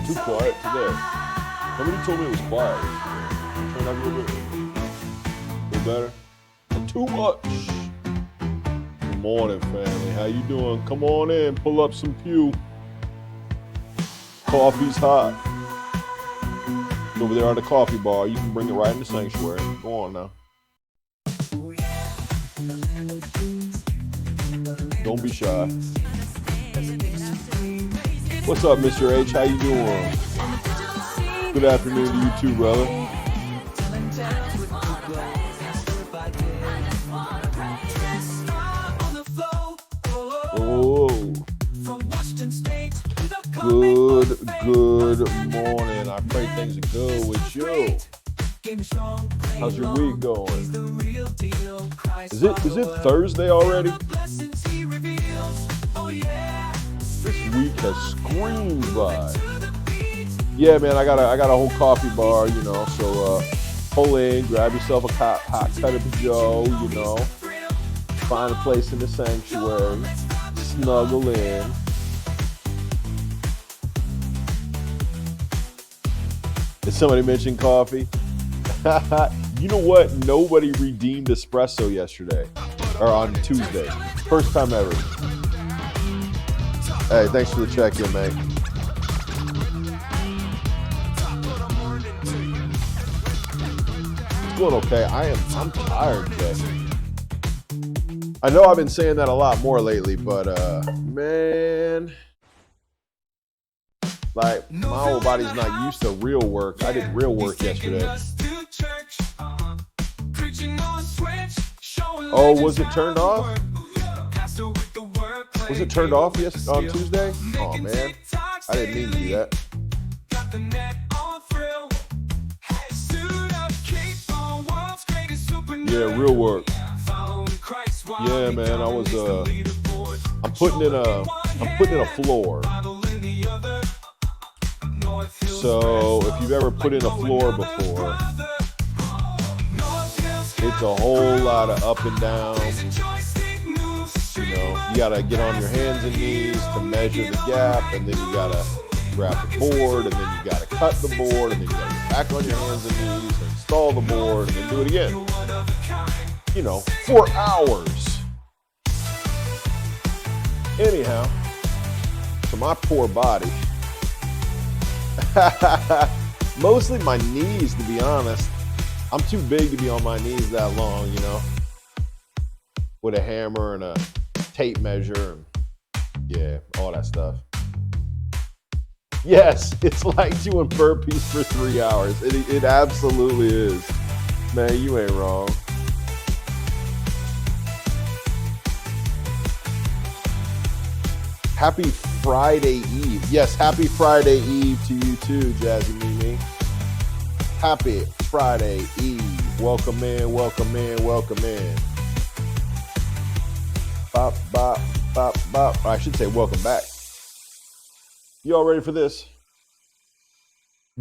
too quiet today. Somebody told me it was quiet. Turn up a little bit. A little better. Too much. Good morning, family. How you doing? Come on in. Pull up some pew. Coffee's hot. It's over there at the coffee bar. You can bring it right in the sanctuary. Go on now. Don't be shy. What's up, Mr. H? How you doing? Good afternoon to you too, brother. Oh. Good morning. I pray things are good with you. How's your week going? Is it Thursday already? This week has screamed by. Yeah, man, I got a whole coffee bar, you know, so pull in, grab yourself a hot cut of Joe, you know, find a place in the sanctuary, snuggle in. Did somebody mention coffee? You know what? Nobody redeemed espresso yesterday, or on Tuesday. First time ever. Hey, thanks for the check-in, mate. It's going okay. I'm tired today. I know I've been saying that a lot more lately, but man, like my whole body's not used to real work. I did real work yesterday. Oh, was it turned off? Was it turned off on Tuesday? Oh man, I didn't mean to do that. Yeah, real work. Yeah, man, I'm putting in a floor. So if you've ever put in a floor before, it's a whole lot of up and down. You know, you gotta get on your hands and knees to measure the gap, and then you gotta grab the board, and then you gotta cut the board, and then you gotta get back on your hands and knees, and install the board, and then do it again. You know, for hours. Anyhow, so my poor body. Mostly my knees, to be honest. I'm too big to be on my knees that long, you know, with a hammer and a tape measure and yeah, all that stuff. Yes, it's like doing burpees for 3 hours. It absolutely is. Man, you ain't wrong. Happy Friday Eve. Yes, happy Friday Eve to you too, Jazzy Mimi. Happy Friday Eve. Welcome in, welcome in, welcome in. Bop, bop, bop, bop. I should say welcome back. You all ready for this?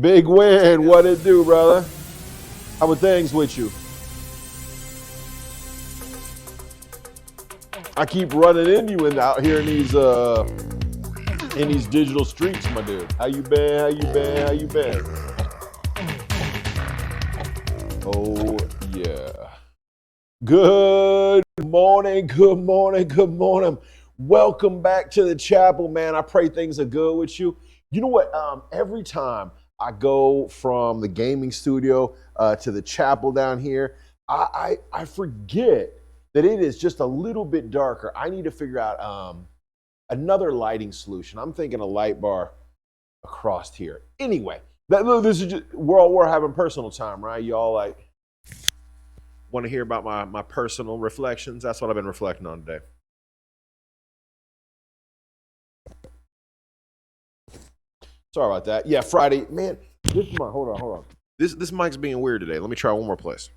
Big win. What it do, brother? How are things with you? I keep running into you out here in these digital streets, my dude. How you been? How you been? How you been? Oh yeah. Good morning, good morning, good morning. Welcome back to the chapel, man. I pray things are good with you. You know what? Every time I go from the gaming studio to the chapel down here, I forget that it is just a little bit darker. I need to figure out another lighting solution. I'm thinking a light bar across here. Anyway, this is just, we're having personal time, right? Y'all like want to hear about my personal reflections? That's what I've been reflecting on today. Sorry about that. Yeah, Friday, man. This is my hold on. This mic's being weird today. Let me try one more place.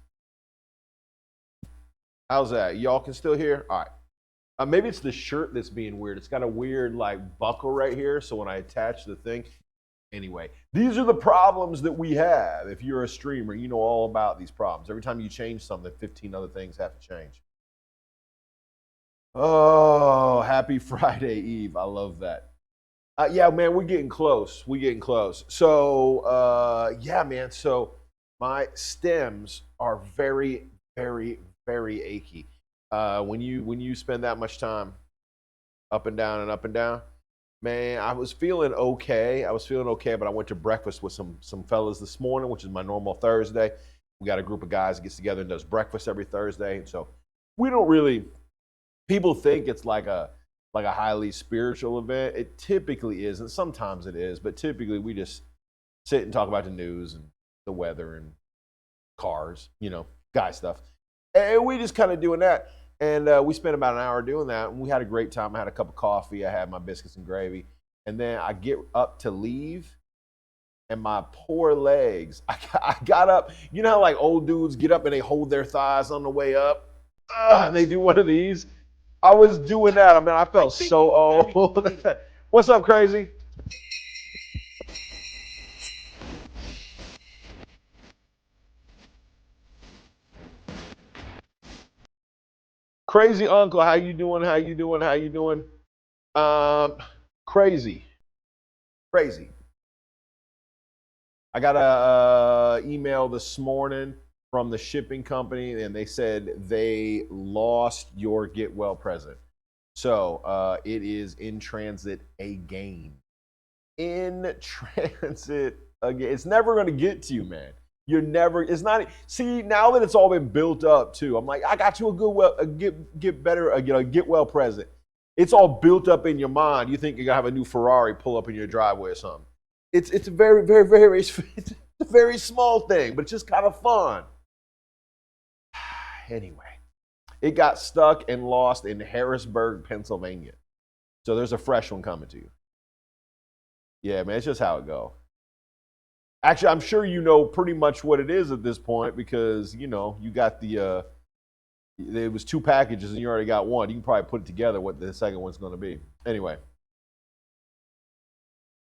How's that? Y'all can still hear? All right. Maybe it's the shirt that's being weird. It's got a weird like buckle right here. So when I attach the thing, anyway, these are the problems that we have. If you're a streamer, you know all about these problems. Every time you change something, 15 other things have to change. Oh, happy Friday Eve. I love that. Yeah, man, we're getting close. We're getting close. So, yeah, man. So my stems are very, very, very achy. When you spend that much time up and down and up and down, man, I was feeling okay. I was feeling okay, but I went to breakfast with some fellas this morning, which is my normal Thursday. We got a group of guys that gets together and does breakfast every Thursday. And so we don't really people think it's like a highly spiritual event. It typically is, and sometimes it is, but typically we just sit and talk about the news and the weather and cars, guy stuff. And we just kind of doing that. And we spent about an hour doing that, and we had a great time. I had a cup of coffee. I had my biscuits and gravy. And then I get up to leave, and my poor legs, I got up. You know how like old dudes get up and they hold their thighs on the way up? And they do one of these. I was doing that. I mean, I felt so old. What's up, Crazy? Crazy uncle, how you doing? How you doing? How you doing? Um, crazy, crazy. I got a email this morning from the shipping company, and they said they lost your get well present. So it is in transit again. In transit again. It's never going to get to you, man. You're never. It's not. See, now that it's all been built up too, I'm like, I got you a good well, a get better, get well present. It's all built up in your mind. You think you're gonna have a new Ferrari pull up in your driveway or something. It's a very very very it's a very small thing, but it's just kind of fun. Anyway, it got stuck and lost in Harrisburg, Pennsylvania. So there's a fresh one coming to you. Yeah, man, it's just how it go. Actually, I'm sure you know pretty much what it is at this point because you got the. It was two packages and you already got one. You can probably put it together what the second one's going to be. Anyway,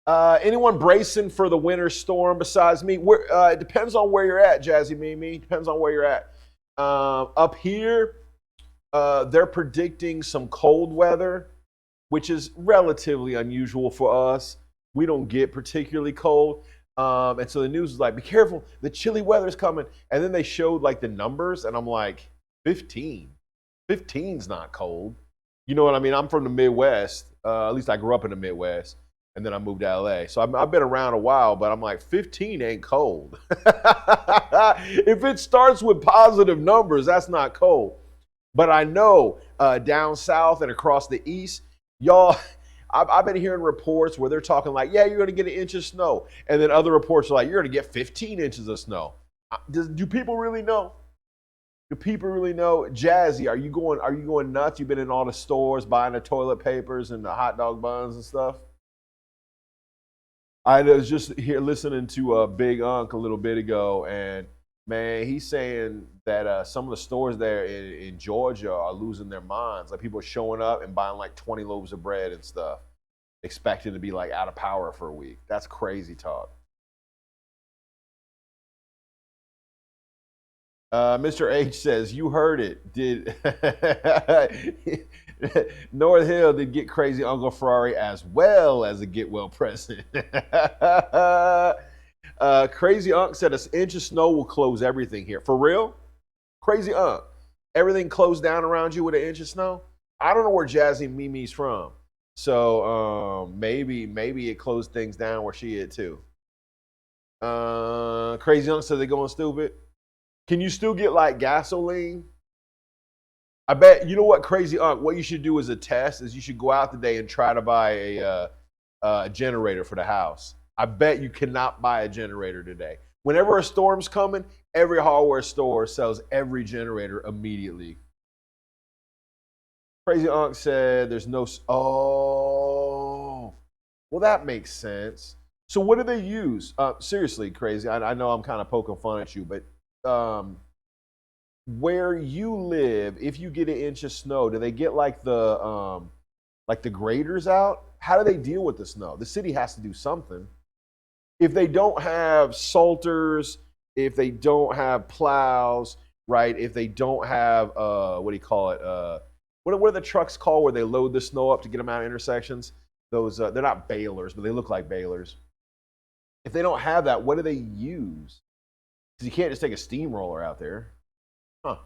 anyone bracing for the winter storm besides me? It depends on where you're at, Jazzy Mimi. Depends on where you're at. Up here, they're predicting some cold weather, which is relatively unusual for us. We don't get particularly cold. And so the news was like, be careful, the chilly weather's coming. And then they showed like the numbers, and I'm like, 15. 15's not cold. You know what I mean? I'm from the Midwest. At least I grew up in the Midwest, and then I moved to LA. So I've been around a while, but I'm like, 15 ain't cold. If it starts with positive numbers, that's not cold. But I know down south and across the east, y'all, I've been hearing reports where they're talking like, yeah, you're going to get an inch of snow. And then other reports are like, you're going to get 15 inches of snow. Do people really know? Do people really know? Jazzy, are you going nuts? You've been in all the stores buying the toilet papers and the hot dog buns and stuff? I was just here listening to Big Unc a little bit ago, and man, he's saying that some of the stores there in Georgia are losing their minds. Like people are showing up and buying like 20 loaves of bread and stuff, expecting to be like out of power for a week. That's crazy talk. Mr. H says, you heard it. Did North Hill did get crazy Uncle Ferrari as well as a get well present. Crazy Unc said an inch of snow will close everything here. For real? Crazy Unc. Everything closed down around you with an inch of snow? I don't know where Jazzy Mimi's from. So maybe it closed things down where she is too. Crazy Unc said they're going stupid. Can you still get like gasoline? I bet you know what, Crazy Unc. What you should do as a test is you should go out today and try to buy a generator for the house. I bet you cannot buy a generator today. Whenever a storm's coming, every hardware store sells every generator immediately. Crazy Unc said there's no. Oh, well that makes sense. So what do they use? Seriously, Crazy. I know I'm kind of poking fun at you, but where you live, if you get an inch of snow, do they get like the graders out? How do they deal with the snow? The city has to do something. If they don't have salters, if they don't have plows, right? If they don't have what do you call it? What are the trucks called where they load the snow up to get them out of intersections? those, they're not balers, but they look like balers. If they don't have that, what do they use? Because you can't just take a steamroller out there. Huh.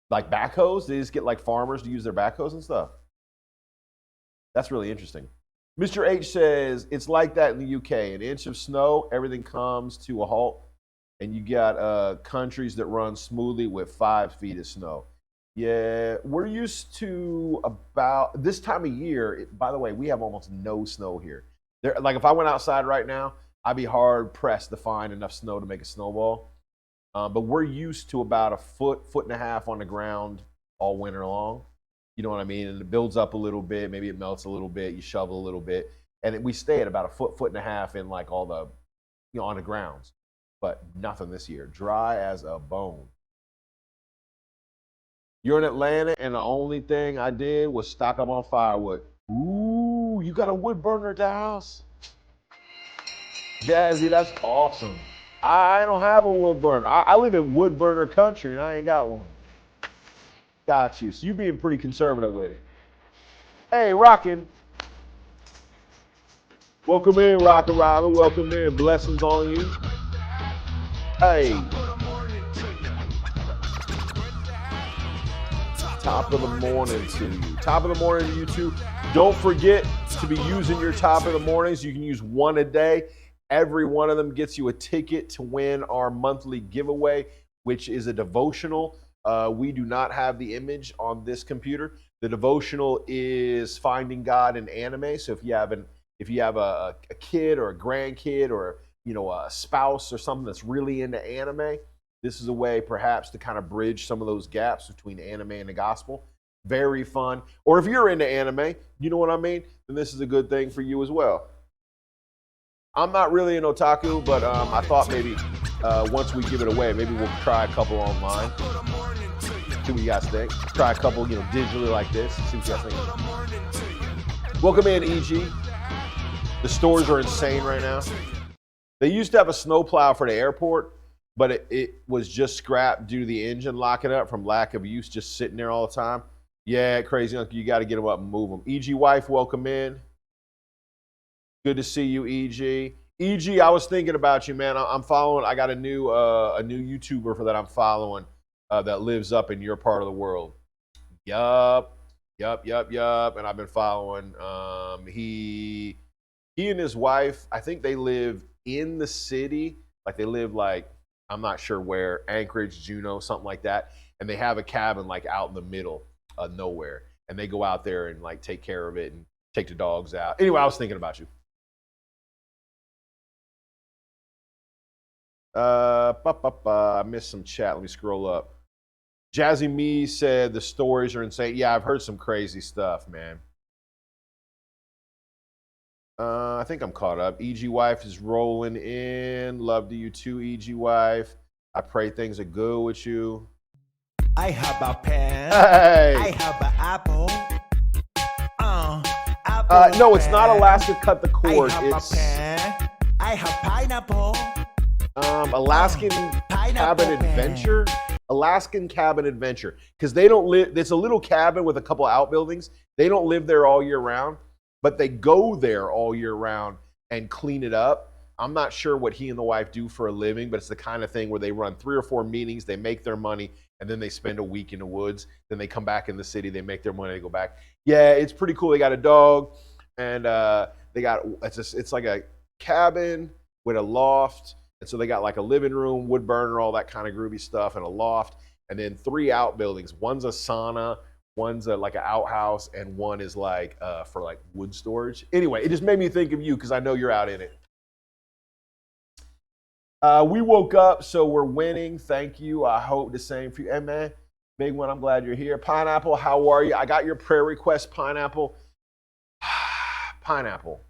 Like backhoes? They just get like farmers to use their backhoes and stuff. That's really interesting. Mr. H says, it's like that in the UK. An inch of snow, everything comes to a halt. And you got countries that run smoothly with 5 feet of snow. Yeah, we're used to about this time of year. By the way, we have almost no snow here. Like if I went outside right now, I'd be hard pressed to find enough snow to make a snowball. But we're used to about a foot and a half on the ground all winter long. You know what I mean? And it builds up a little bit. Maybe it melts a little bit. You shovel a little bit. And we stay at about a foot and a half in like all the, on the grounds. But nothing this year. Dry as a bone. You're in Atlanta, and the only thing I did was stock up on firewood. Ooh, you got a wood burner at the house? Jazzy, that's awesome. I don't have a wood burner. I live in wood burner country, and I ain't got one. Got you. So you being pretty conservative with it. Hey, Rockin'. Welcome in, Rockin' Robin. Welcome in. Blessings on you. Hey. Top of the morning to you. Top of the morning to you too. Don't forget to be using your top of the mornings. You can use one a day. Every one of them gets you a ticket to win our monthly giveaway, which is a devotional. We do not have the image on this computer. The devotional is Finding God in Anime. So if you have a kid or a grandkid or a spouse or something that's really into anime, this is a way perhaps to kind of bridge some of those gaps between anime and the gospel. Very fun. Or if you're into anime, you know what I mean, then this is a good thing for you as well. I'm not really an otaku, but I thought maybe once we give it away, maybe we'll try a couple online. See what you guys think. Try a couple, digitally like this. See what you guys think. Welcome in, EG. The stores are insane right now. They used to have a snowplow for the airport, but it was just scrapped due to the engine locking up from lack of use, just sitting there all the time. Yeah, crazy uncle, you got to get them up and move them. EG wife, welcome in. Good to see you, EG. EG, I was thinking about you, man. I'm following. I got a new YouTuber that I'm following that lives up in your part of the world. Yup. And I've been following. He and his wife, I think they live in the city. Like they live I'm not sure where, Anchorage, Juneau, something like that. And they have a cabin out in the middle of nowhere. And they go out there and take care of it and take the dogs out. Anyway, I was thinking about you. I missed some chat. Let me scroll up. Jazzy Me said the stories are insane. Yeah, I've heard some crazy stuff, man. I think I'm caught up. EG wife is rolling in. Love to you too, EG wife. I pray things are good with you. I have a pen. Hey. I have an apple. No, it's not Alaska Cut the Cord. I have a pen. I have pineapple. Alaskan Cabin Adventure. Alaskan Cabin Adventure. Because they don't live, it's a little cabin with a couple outbuildings. They don't live there all year round, but they go there all year round and clean it up. I'm not sure what he and the wife do for a living, but it's the kind of thing where they run 3 or 4 meetings, they make their money, and then they spend a week in the woods. Then they come back in the city, they make their money, they go back. Yeah, it's pretty cool. They got a dog, and it's like a cabin with a loft. And so they got a living room, wood burner, all that kind of groovy stuff, and a loft, and then 3 outbuildings. One's a sauna, one's an outhouse, and one is for wood storage. Anyway, it just made me think of you because I know you're out in it. We woke up, so we're winning. Thank you. I hope the same for you. Hey, man, big one. I'm glad you're here. Pineapple, how are you? I got your prayer request, Pineapple. Pineapple.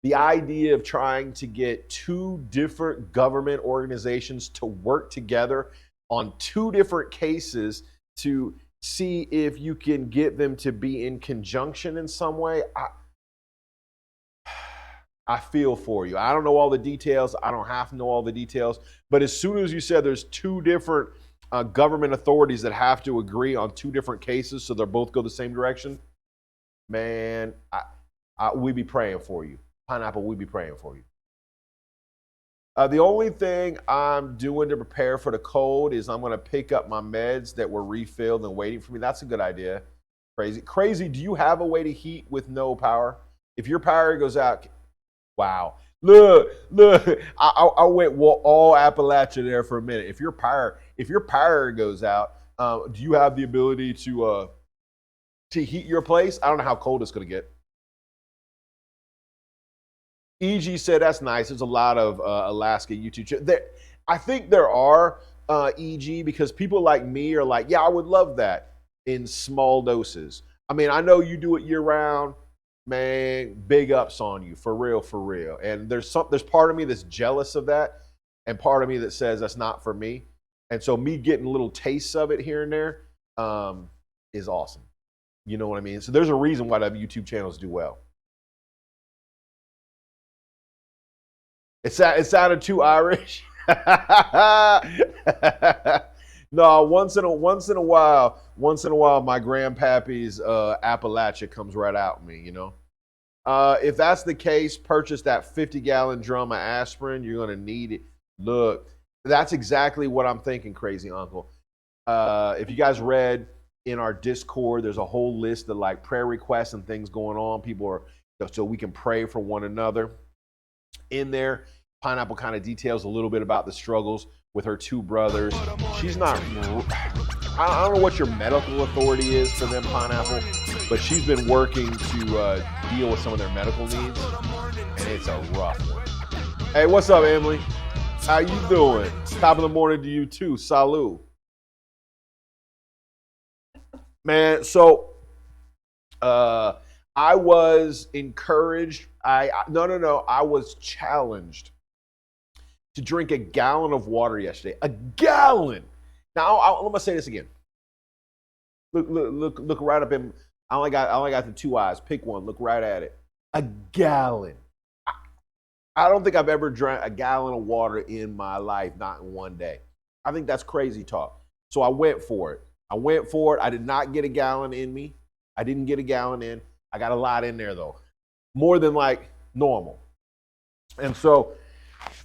The idea of trying to get 2 different government organizations to work together on 2 different cases to see if you can get them to be in conjunction in some way. I feel for you. I don't know all the details. I don't have to know all the details. But as soon as you said there's 2 different government authorities that have to agree on 2 different cases so they'll both go the same direction, man, we be praying for you. Pineapple, we be praying for you. The only thing I'm doing to prepare for the cold is I'm going to pick up my meds that were refilled and waiting for me. That's a good idea. Crazy. Do you have a way to heat with no power? If your power goes out, wow. Look. I went all Appalachia there for a minute. If your power goes out, do you have the ability to heat your place? I don't know how cold it's going to get. EG said that's nice. There's a lot of Alaska YouTube. I think there are EG because people like me are like, yeah, I would love that in small doses. I mean, I know you do it year round, man. Big ups on you, for real. And there's part of me that's jealous of that, and part of me that says that's not for me. And so me getting little tastes of it here and there is awesome. You know what I mean? So there's a reason why the YouTube channels do well. It sounded too Irish. No, once in a while, my grandpappy's Appalachia comes right out me, you know. If that's the case, purchase that 50-gallon drum of aspirin. You're gonna need it. Look, that's exactly what I'm thinking, crazy uncle. If you guys read in our Discord, there's a whole list of like prayer requests and things going on. People are so we can pray for one another. In there, Pineapple kind of details a little bit about the struggles with her two brothers. She's not, I don't know what your medical authority is for them, Pineapple, but she's been working to deal with some of their medical needs, and it's a rough one. Hey, what's up, Emily? How you doing? Top of the morning to you too. Salud. Man, so I was encouraged. I was challenged to drink a gallon of water yesterday. A gallon. Now let me say this again. Look right up in. I only got the two eyes. Pick one. Look right at it. A gallon. I don't think I've ever drank a gallon of water in my life, not in one day. I think that's crazy talk. So I went for it. I did not get a gallon in me. I didn't get a gallon in. I got a lot in there though. More than like normal. And so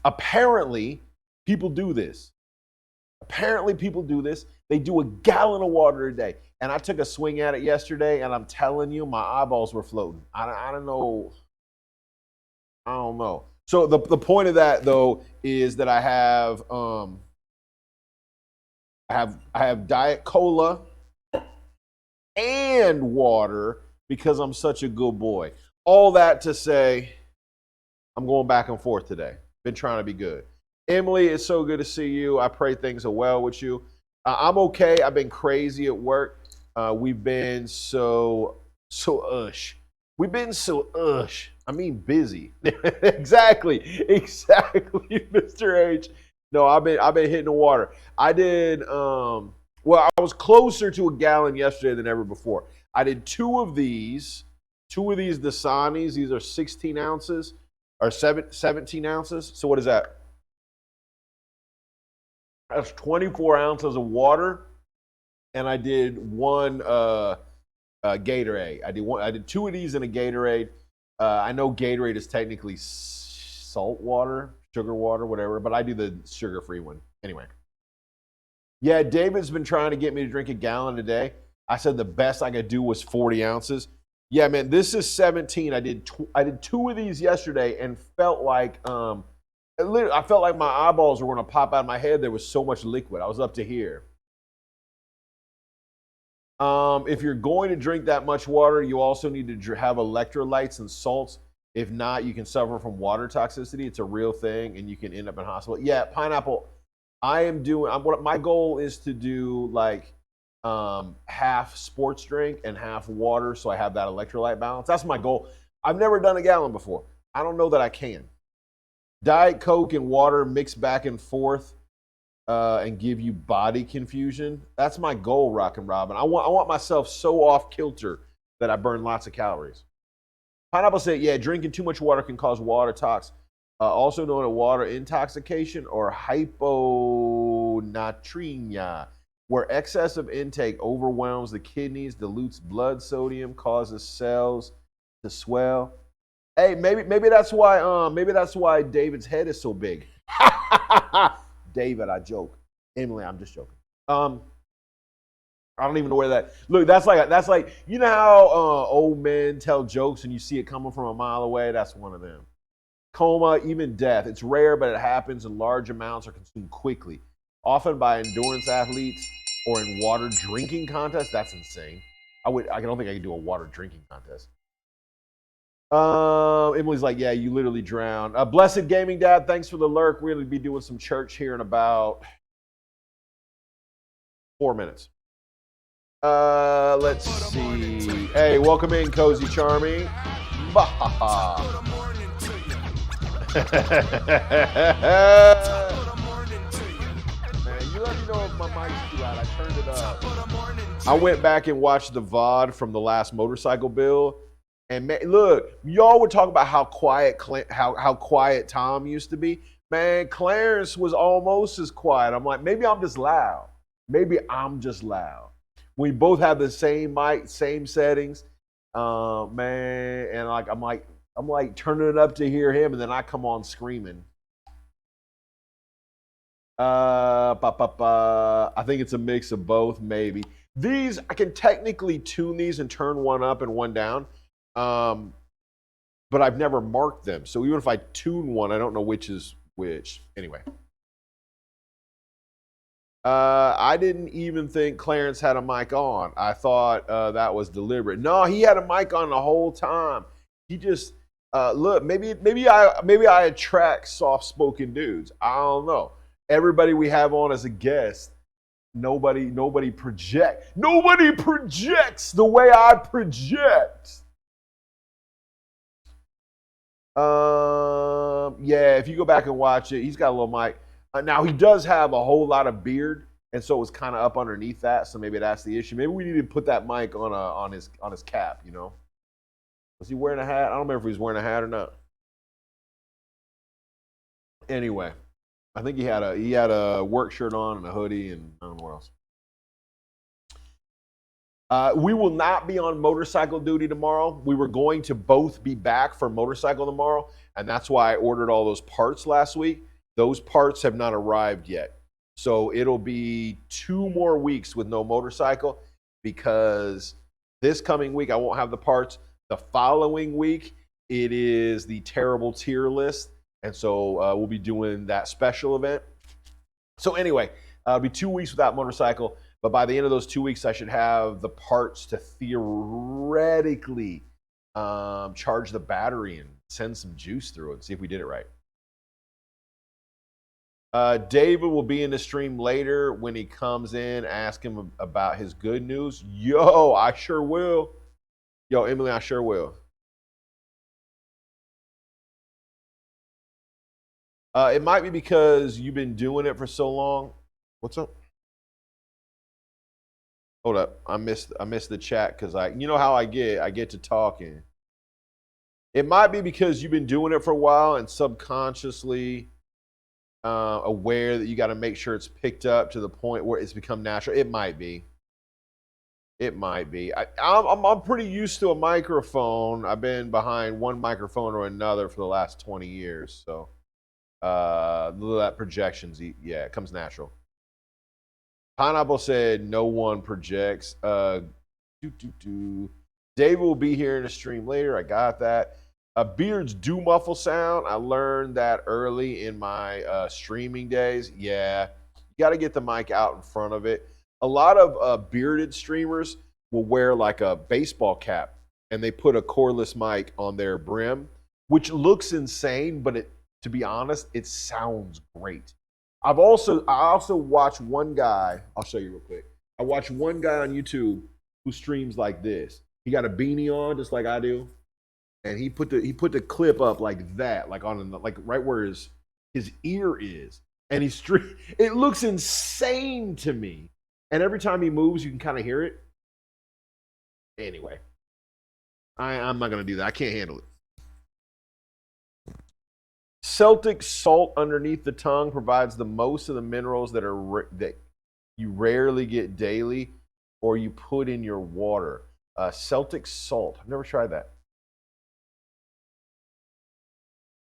apparently people do this. They do a gallon of water a day. And I took a swing at it yesterday, and I'm telling you, my eyeballs were floating. I don't know. So the point of that though is that I have Diet Cola and water because I'm such a good boy. All that to say, I'm going back and forth today. Been trying to be good. Emily, it's so good to see you. I pray things are well with you. I'm okay. I've been crazy at work. We've been so ush. We've been so ush. I mean busy. Exactly, Mr. H. No, I've been hitting the water. I did I was closer to a gallon yesterday than ever before. I did two of these Dasanis. These are 16 ounces or 17 ounces. So what is that? That's 24 ounces of water. And I did one Gatorade. I did two of these in a Gatorade. I know Gatorade is technically salt water, sugar water, whatever, but I do the sugar-free one. Anyway. Yeah, David's been trying to get me to drink a gallon a day. I said the best I could do was 40 ounces. Yeah, man, this is 17. I did two of these yesterday and felt like I felt like my eyeballs were going to pop out of my head. There was so much liquid. I was up to here. If you're going to drink that much water, you also need to have electrolytes and salts. If not, you can suffer from water toxicity. It's a real thing, and you can end up in hospital. Yeah, Pineapple. My goal is to do like half sports drink and half water, so I have that electrolyte balance. That's my goal. I've never done a gallon before. I don't know that I can. Diet Coke and water mixed back and forth and give you body confusion. That's my goal, Rockin' Robin. I want myself so off kilter that I burn lots of calories. Pineapple said, yeah, drinking too much water can cause water tox, also known as water intoxication or hyponatremia, where excessive intake overwhelms the kidneys, dilutes blood sodium, causes cells to swell. Hey, maybe that's why David's head is so big. David, I joke. Emily, I'm just joking. I don't even know where that. Look, that's like you know how old men tell jokes and you see it coming from a mile away. That's one of them. Coma, even death. It's rare, but it happens in large amounts or consumed quickly, often by endurance athletes or in water drinking contests. That's insane. I don't think I could do a water drinking contest. Emily's like, yeah, you literally drowned. Blessed Gaming Dad, thanks for the lurk. We're going to be doing some church here in about 4 minutes. Let's see. Hey, welcome in, Cozy Charming. Bahaha. Man, you let me know if my mic's too loud. I turned it up. I went back and watched the VOD from the last motorcycle build. And man, look, y'all would talk about how quiet Tom used to be. Man, Clarence was almost as quiet. I'm like, maybe I'm just loud. Maybe I'm just loud. We both have the same mic, same settings, man. And like I'm like turning it up to hear him, and then I come on screaming. I think it's a mix of both, maybe. These I can technically tune these and turn one up and one down. But I've never marked them. So even if I tune one, I don't know which is which. Anyway. I didn't even think Clarence had a mic on. I thought that was deliberate. No, he had a mic on the whole time. He just look, maybe I attract soft-spoken dudes. I don't know. Everybody we have on as a guest, nobody projects the way I project. Yeah, if you go back and watch it, he's got a little mic. Now he does have a whole lot of beard, and so it's kind of up underneath that. So maybe that's the issue. Maybe we need to put that mic on his cap. You know, was he wearing a hat? I don't remember if he was wearing a hat or not. Anyway, I think he had a work shirt on and a hoodie, and I don't know what else. We will not be on motorcycle duty tomorrow. We were going to both be back for motorcycle tomorrow, and that's why I ordered all those parts last week. Those parts have not arrived yet. So it'll be 2 more weeks with no motorcycle because this coming week I won't have the parts. The following week, it is the terrible tier list. And so we'll be doing that special event. So anyway, it'll be 2 weeks without motorcycle. But by the end of those 2 weeks, I should have the parts to theoretically charge the battery and send some juice through it and see if we did it right. David will be in the stream later when he comes in. Ask him about his good news. Yo, I sure will. Yo, Emily, I sure will. It might be because you've been doing it for so long. What's up? Hold up. I missed the chat because you know how I get to talking. It might be because you've been doing it for a while and subconsciously aware that you got to make sure it's picked up to the point where it's become natural. It might be. I'm pretty used to a microphone. I've been behind one microphone or another for the last 20 years. So that projections, yeah, it comes natural. Pineapple said no one projects. David will be here in the stream later. I got that. Beards do muffle sound. I learned that early in my streaming days. Yeah, you got to get the mic out in front of it. A lot of bearded streamers will wear like a baseball cap and they put a cordless mic on their brim, which looks insane, but to be honest, it sounds great. I also watch one guy. I'll show you real quick. I watch one guy on YouTube who streams like this. He got a beanie on, just like I do. And he put the clip up like that, like right where his ear is, and it looks insane to me. And every time he moves, you can kind of hear it. Anyway, I'm not gonna do that. I can't handle it. Celtic salt underneath the tongue provides the most of the minerals that you rarely get daily, or you put in your water. Celtic salt. I've never tried that.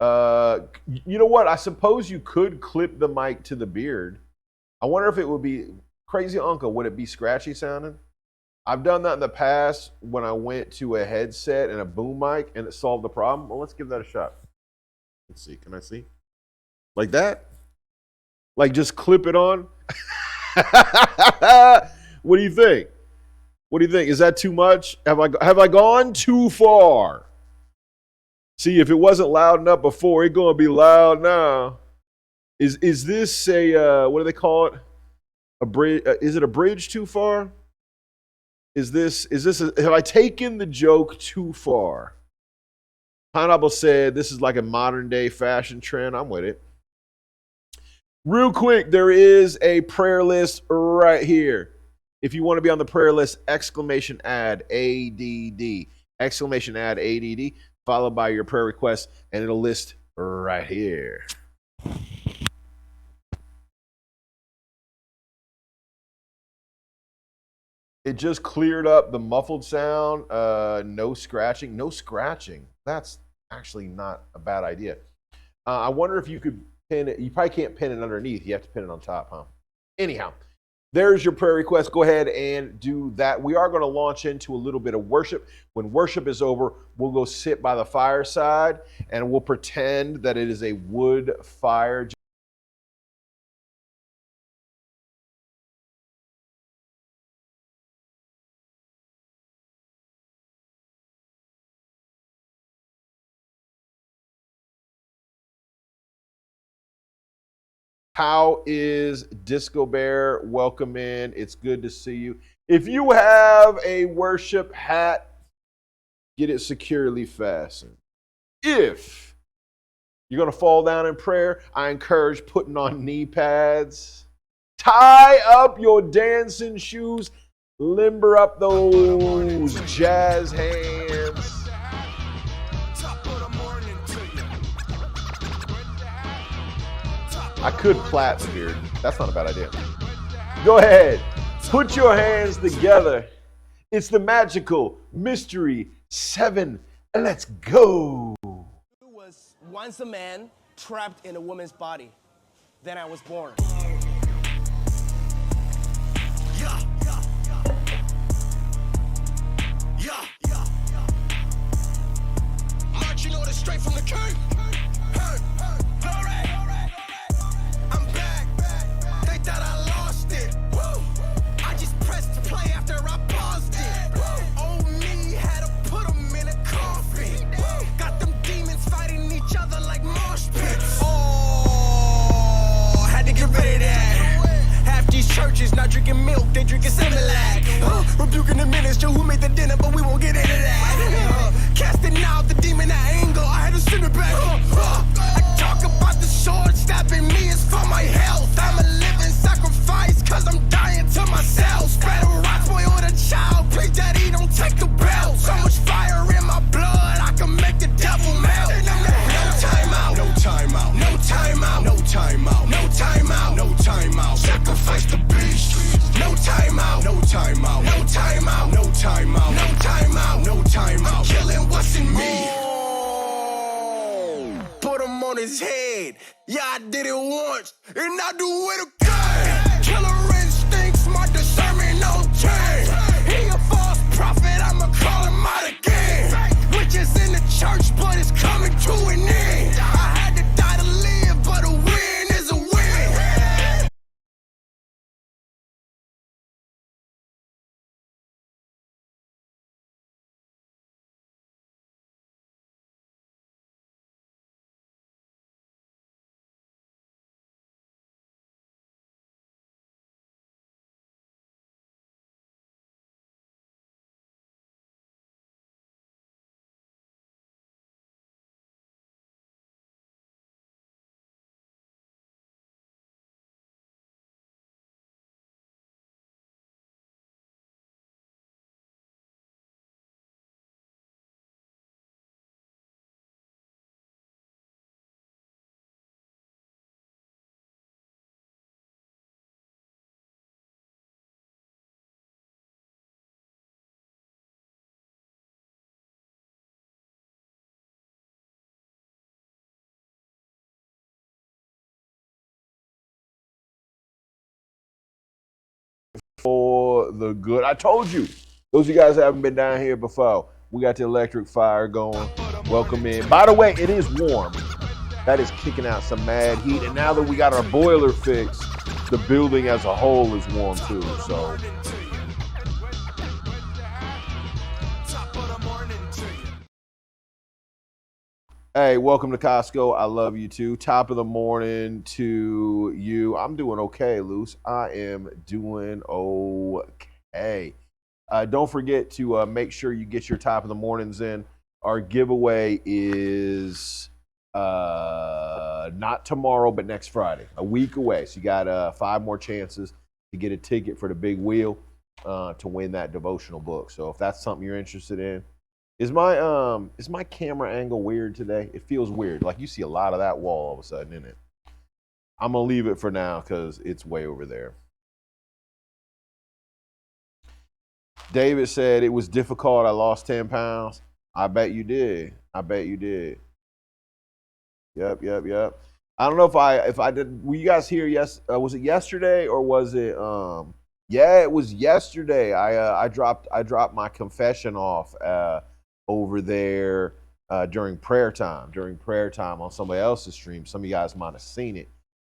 You know what? I suppose you could clip the mic to the beard. I wonder if it would be crazy uncle. Would it be scratchy sounding? I've done that in the past when I went to a headset and a boom mic and it solved the problem. Well, let's give that a shot. Let's see. Can I see? Like that? Like just clip it on? What do you think? What do you think? Is that too much? Have I gone too far? See, if it wasn't loud enough before, it's gonna be loud now. Is this a what do they call it? A bridge? Is it a bridge too far? Have I taken the joke too far? Pineapple said this is like a modern day fashion trend. I'm with it. Real quick, there is a prayer list right here. If you want to be on the prayer list, exclamation add ADD, exclamation add ADD, followed by your prayer request, and it'll list right here. It just cleared up the muffled sound. No scratching. No scratching. That's actually not a bad idea. I wonder if you could pin it. You probably can't pin it underneath. You have to pin it on top, huh? Anyhow, there's your prayer request. Go ahead and do that. We are going to launch into a little bit of worship. When worship is over, we'll go sit by the fireside and we'll pretend that it is a wood fire. How is Disco Bear? Welcome in. It's good to see you. If you have a worship hat, get it securely fastened. If you're going to fall down in prayer, I encourage putting on knee pads. Tie up your dancing shoes. Limber up those jazz hands. I could plait the beard. That's not a bad idea. Go ahead. Put your hands together. It's the magical mystery 7. Let's go. I was once a man trapped in a woman's body. Then I was born. Yeah. Marching orders straight from the king. I'm back. They thought I lost it. Woo. I just pressed the play after I paused it. Old me had to put them in a coffin. Got them demons fighting each other like mosh pits. Oh, had to get rid of that. Half these churches not drinking milk, they drinking Similac. Rebuking the minister who made the dinner, but we won't get into that. Casting out the demon at angle, I had to send it back. I talk about the sword stabbing me is for my health. I'm a living sacrifice, cause I'm dying to myself. Spread a rock boy with a child, pray daddy don't take the belt. So much fire in my blood, I can make the devil melt. No time out, no time out, no time out, no time out, no time out, no time out. Sacrifice the beast. No time out, no time out, no time out, no time out, no time out, no time out. I'm killing what's in me. Put him on his head. Yeah, I did it once, and I do it again. Killer instincts, my discernment no change. He a false prophet, I'ma call him out again. Witches in the church, but it's coming to an end. I had to die to live, but a win is a win. for the good. I told you, those of you guys that haven't been down here before, we got the electric fire going. Welcome in. By the way, it is warm. That is kicking out some mad heat. And now that we got our boiler fixed, the building as a whole is warm too. So hey, welcome to Costco. I love you too. Top of the morning to you. I'm doing okay, Luce. I am doing okay. Don't forget to make sure you get your top of the mornings in. Our giveaway is not tomorrow, but next Friday, a week away. So you got 5 more chances to get a ticket for the big wheel to win that devotional book. So if that's something you're interested in. Is my camera angle weird today? It feels weird. Like you see a lot of that wall all of a sudden, isn't it? I'm gonna leave it for now because it's way over there. David said it was difficult. I lost 10 pounds. I bet you did. I bet you did. Yep. I don't know if I did. Were you guys here? Yes. Was it yesterday or was it? Yeah, it was yesterday. I dropped my confession off over there during prayer time on somebody else's stream. Some of you guys might have seen it,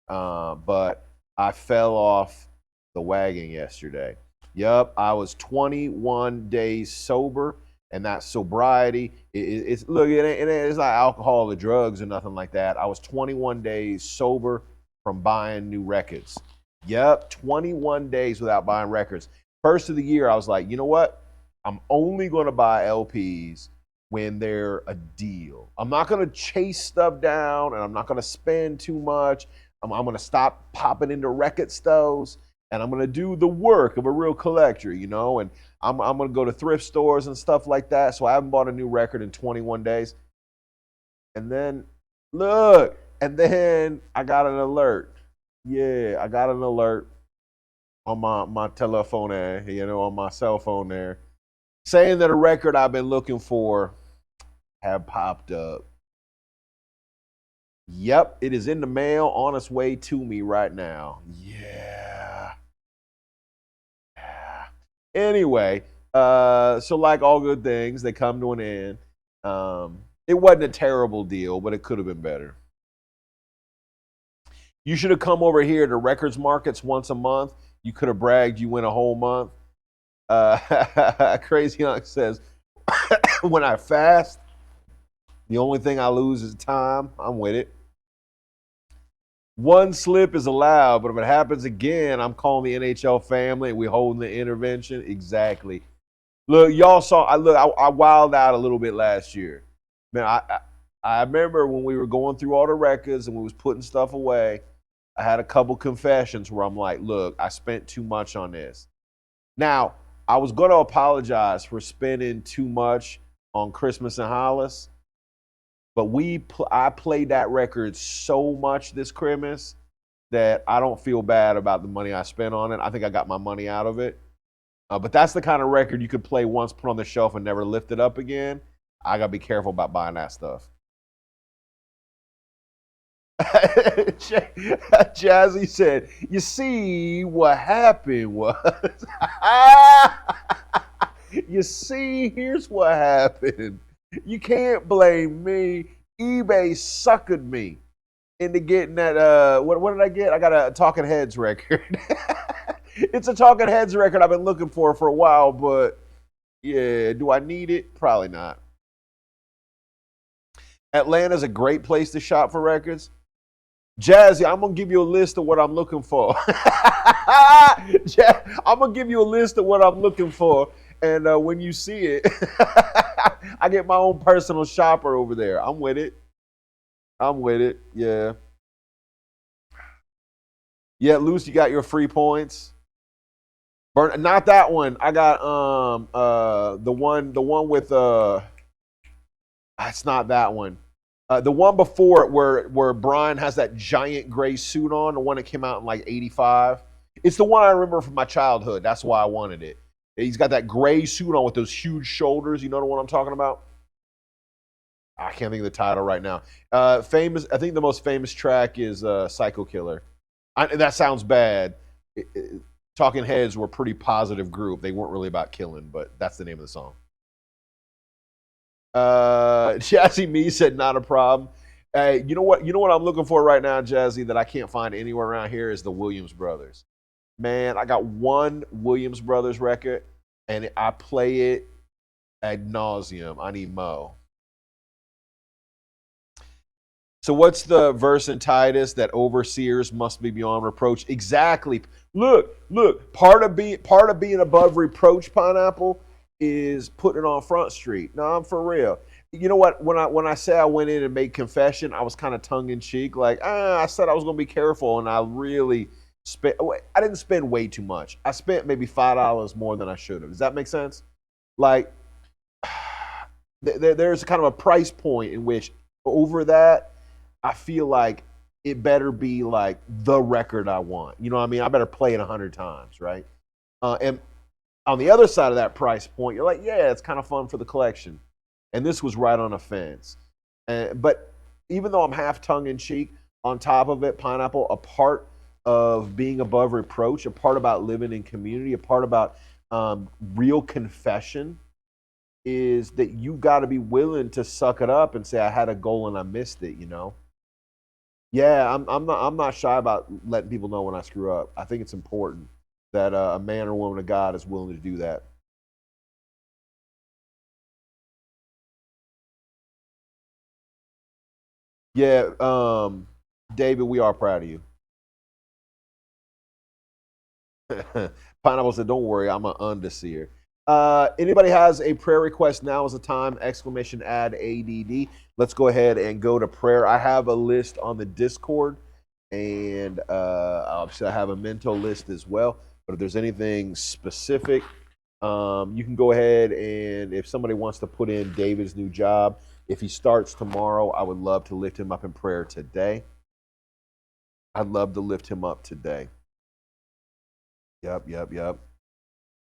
but I fell off the wagon yesterday. Yep, I was 21 days sober, and that sobriety, it's not alcohol or drugs or nothing like that. I was 21 days sober from buying new records. Yep, 21 days without buying records. First of the year, I was like, you know what? I'm only going to buy LPs when they're a deal. I'm not going to chase stuff down, and I'm not going to spend too much. I'm going to stop popping into record stores, and I'm going to do the work of a real collector, you know, and I'm going to go to thrift stores and stuff like that. So I haven't bought a new record in 21 days. And then, look, I got an alert. Yeah, I got an alert on my telephone there, on my cell phone there, saying that a record I've been looking for have popped up. Yep, it is in the mail on its way to me right now. Yeah. Anyway, so like all good things, they come to an end. It wasn't a terrible deal, but it could have been better. You should have come over here to Records Markets once a month. You could have bragged you went a whole month. Crazy Young says, when I fast, the only thing I lose is time. I'm with it. One slip is allowed, but if it happens again, I'm calling the NHL family and we're holding the intervention. Exactly. Look, y'all saw, I wilded out a little bit last year. Man, I remember when we were going through all the records and we was putting stuff away, I had a couple confessions where I'm like, look, I spent too much on this. Now, I was going to apologize for spending too much on Christmas and Hollis, but I played that record so much this Christmas that I don't feel bad about the money I spent on it. I think I got my money out of it. But that's the kind of record you could play once, put on the shelf, and never lift it up again. I got to be careful about buying that stuff. Jazzy said, you see, what happened was, you see, here's what happened. You can't blame me. eBay suckered me into getting that, what did I get? I got a Talking Heads record. It's a Talking Heads record I've been looking for a while, but yeah, do I need it? Probably not. Atlanta's a great place to shop for records. Jazzy, I'm going to give you a list of what I'm looking for. I'm going to give you a list of what I'm looking for. And when you see it, I get my own personal shopper over there. I'm with it. Yeah. Yeah, Luce, you got your free points. Not that one. I got the one with it's not that one. The one before it where Brian has that giant gray suit on, the one that came out in like 85. It's the one I remember from my childhood. That's why I wanted it. He's got that gray suit on with those huge shoulders. You know the one I'm talking about? I can't think of the title right now. I think the most famous track is Psycho Killer. That sounds bad. Talking Heads were a pretty positive group. They weren't really about killing, but that's the name of the song. Jazzy Me said not a problem. Hey, you know what? You know what I'm looking for right now, Jazzy, that I can't find anywhere around here is the Williams Brothers. Man, I got one Williams Brothers record, and I play it ad nauseum. I need Mo. So what's the verse in Titus that overseers must be beyond reproach? Exactly. Look. Part of being above reproach, Pineapple, is putting it on Front Street. No, I'm for real. You know what? When I say I went in and made confession, I was kind of tongue in cheek, like I said I was going to be careful, and I really spent. I didn't spend way too much. I spent maybe $5 more than I should have. Does that make sense? Like there's kind of a price point in which over that, I feel like it better be like the record I want. You know what I mean? I better play it 100 times, right? And on the other side of that price point, you're like, yeah, it's kind of fun for the collection. And this was right on a fence. But even though I'm half tongue-in-cheek, on top of it, Pineapple, a part of being above reproach, a part about living in community, a part about real confession is that you got to be willing to suck it up and say, I had a goal and I missed it, you know? Yeah, I'm not shy about letting people know when I screw up. I think it's important that a man or woman of God is willing to do that. Yeah, David, we are proud of you. Pineapple said, "Don't worry, I'm an underseer." Anybody has a prayer request? Now is the time! Exclamation add ADD. Let's go ahead and go to prayer. I have a list on the Discord, and obviously I have a mental list as well. But if there's anything specific, you can go ahead and if somebody wants to put in David's new job, if he starts tomorrow, I would love to lift him up in prayer today. I'd love to lift him up today. Yep.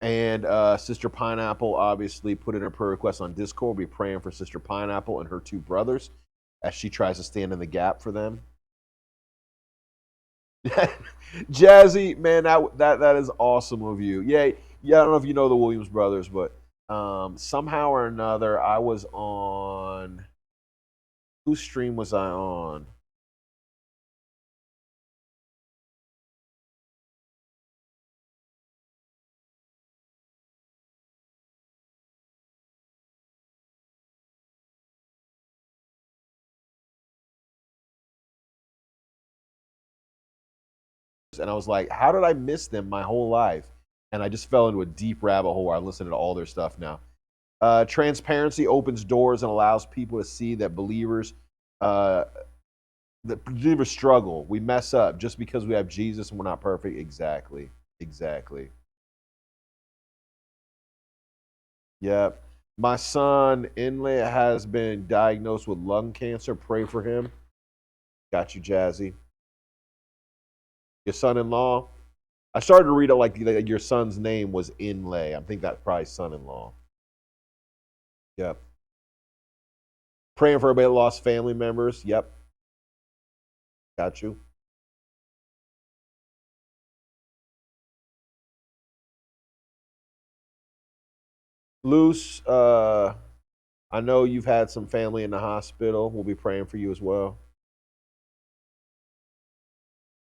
And Sister Pineapple obviously put in her prayer request on Discord. We'll be praying for Sister Pineapple and her two brothers as she tries to stand in the gap for them. Jazzy, man, that is awesome of you. Yeah. I don't know if you know the Williams brothers, but somehow or another, I was on. Whose stream was I on? And I was like, how did I miss them my whole life? And I just fell into a deep rabbit hole where I listen to all their stuff now. Transparency opens doors and allows people to see that believers struggle. We mess up just because we have Jesus and we're not perfect. Exactly. Yep. My son Inley has been diagnosed with lung cancer. Pray for him. Got you, Jazzy. Your son-in-law. I started to read it like your son's name was Inlay. I think that's probably son-in-law. Yep. Praying for everybody that lost family members. Yep. Got you. Luce, I know you've had some family in the hospital. We'll be praying for you as well.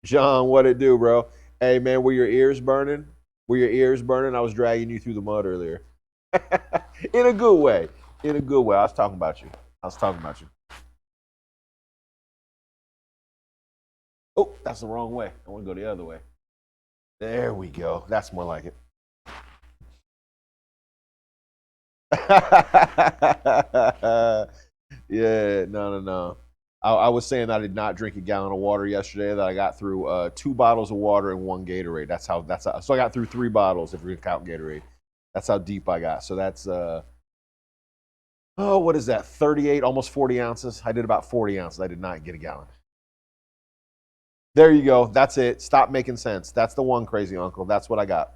John, what it do, bro? Hey, man, were your ears burning? I was dragging you through the mud earlier. In a good way. I was talking about you. Oh, that's the wrong way. I want to go the other way. There we go. That's more like it. Yeah, no. I was saying that I did not drink a gallon of water yesterday. That I got through 2 bottles of water and 1 Gatorade. That's how. So I got through 3 bottles if we count Gatorade. That's how deep I got. So that's what is that? 38, almost 40 ounces. I did about 40 ounces. I did not get a gallon. There you go. That's it. Stop making sense. That's the one, crazy uncle. That's what I got.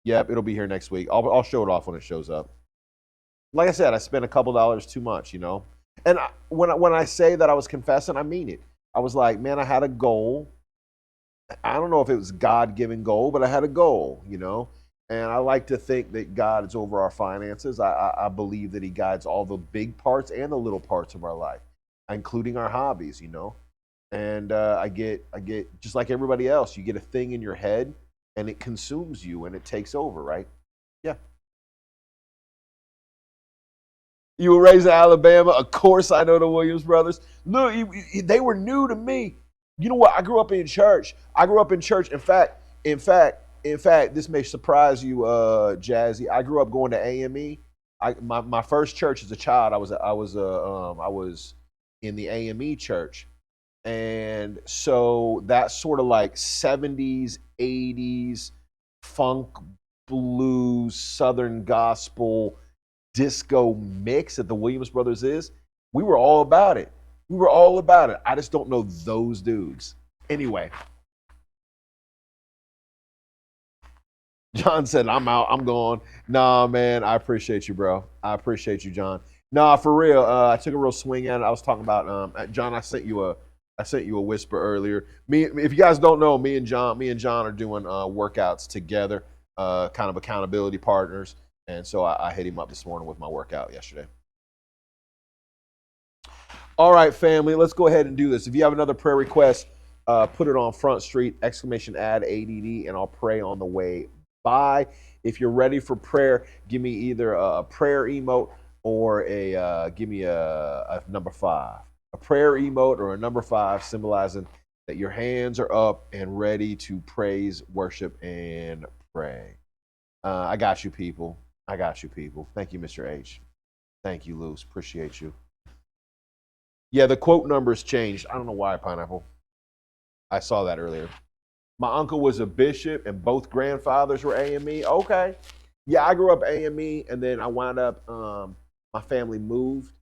Yep, it'll be here next week. I'll show it off when it shows up. Like I said, I spent a couple dollars too much, you know. And when I say that I was confessing, I mean it. I was like, man, I had a goal, I don't know if it was God-given goal, but I had a goal, And I like to think that God is over our finances. I believe that He guides all the big parts and the little parts of our life, including our hobbies. And I get just like everybody else. You get a thing in your head, and it consumes you, and it takes over, right? Yeah. You were raised in Alabama. Of course, I know the Williams brothers. Look, they were new to me. You know what? I grew up in church. In fact, this may surprise you, Jazzy. I grew up going to AME. My first church as a child, I was in the AME church, and so that's sort of like 70s, 80s funk, blues, Southern gospel, disco mix that the Williams Brothers is. We were all about it. I just don't know those dudes. Anyway, John said, I'm out. I'm gone. Nah, man, I appreciate you, bro. I appreciate you, John. Nah, for real. I took a real swing at it. I was talking about John. I sent you a whisper earlier. If you guys don't know, me and John are doing workouts together, kind of accountability partners. And so I hit him up this morning with my workout yesterday. All right, family, let's go ahead and do this. If you have another prayer request, put it on Front Street, ! ADD, and I'll pray on the way by. If you're ready for prayer, give me either a prayer emote or give me a number 5. A prayer emote or a number 5 symbolizing that your hands are up and ready to praise, worship, and pray. I got you, people. Thank you, Mr. H. Thank you, Luce. Appreciate you. Yeah, the quote numbers changed. I don't know why, Pineapple. I saw that earlier. My uncle was a bishop, and both grandfathers were AME. Okay. Yeah, I grew up AME, and then I wound up, my family moved,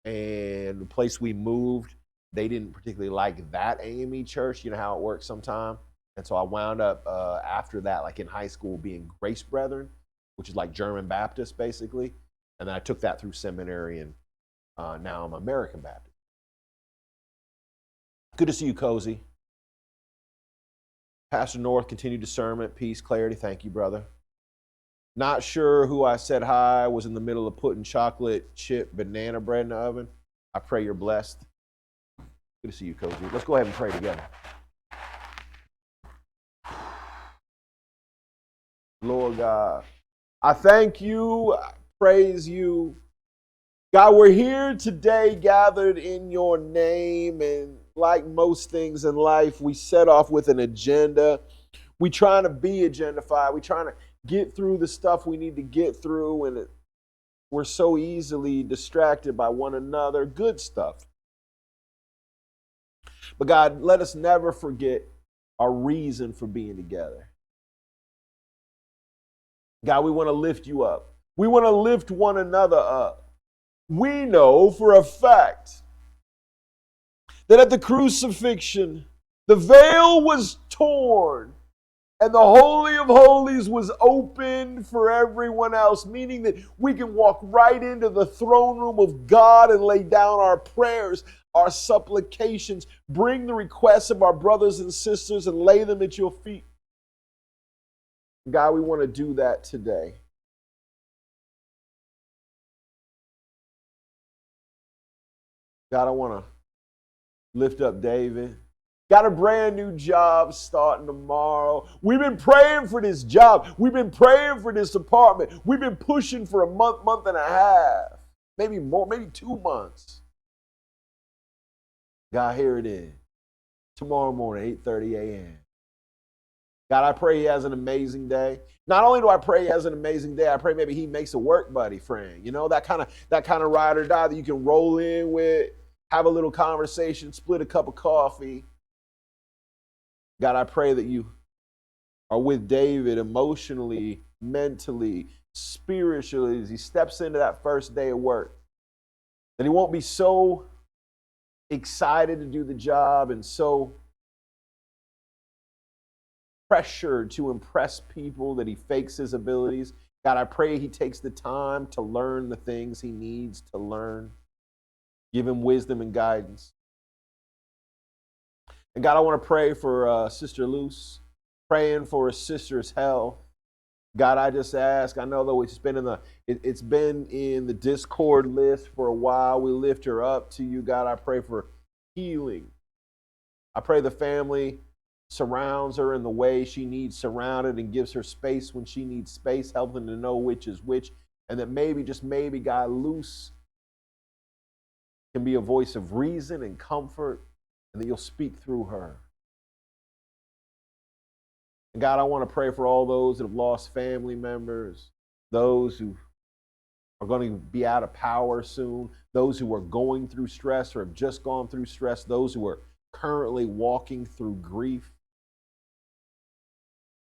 and the place we moved, they didn't particularly like that AME church. You know how it works sometimes. And so I wound up, after that, like in high school, being Grace Brethren, which is like German Baptist, basically. And then I took that through seminary, and now I'm American Baptist. Good to see you, Cozy. Pastor North, continued discernment, peace, clarity. Thank you, brother. Not sure who I said hi. Was in the middle of putting chocolate chip banana bread in the oven. I pray you're blessed. Good to see you, Cozy. Let's go ahead and pray together. Lord God, I thank you, I praise you. God, we're here today gathered in your name, and like most things in life, we set off with an agenda. We trying to be agendified. We trying to get through the stuff we need to get through, and we're so easily distracted by one another. Good stuff. But God, let us never forget our reason for being together. God, we want to lift you up. We want to lift one another up. We know for a fact that at the crucifixion, the veil was torn and the Holy of Holies was opened for everyone else, meaning that we can walk right into the throne room of God and lay down our prayers, our supplications, bring the requests of our brothers and sisters and lay them at your feet. God, we want to do that today. God, I want to lift up David. Got a brand new job starting tomorrow. We've been praying for this job. We've been praying for this apartment. We've been pushing for a month and a half, maybe more, maybe 2 months. God, here it is. Tomorrow morning, 8:30 a.m. God, I pray he has an amazing day. Not only do I pray he has an amazing day, I pray maybe he makes a work buddy friend. You know, that kind of ride or die that you can roll in with, have a little conversation, split a cup of coffee. God, I pray that you are with David emotionally, mentally, spiritually, as he steps into that first day of work. That he won't be so excited to do the job and so pressured to impress people that he fakes his abilities. God, I pray he takes the time to learn the things he needs to learn. Give him wisdom and guidance. And God, I want to pray for Sister Luce, praying for her sister's health. God, I just ask, I know though it's been in the Discord list for a while. We lift her up to you. God, I pray for healing. I pray the family surrounds her in the way she needs surrounded and gives her space when she needs space, helping to know which is which. And that maybe, just maybe, God, Luce can be a voice of reason and comfort, and that you'll speak through her. And God, I want to pray for all those that have lost family members, those who are going to be out of power soon, those who are going through stress or have just gone through stress, those who are currently walking through grief.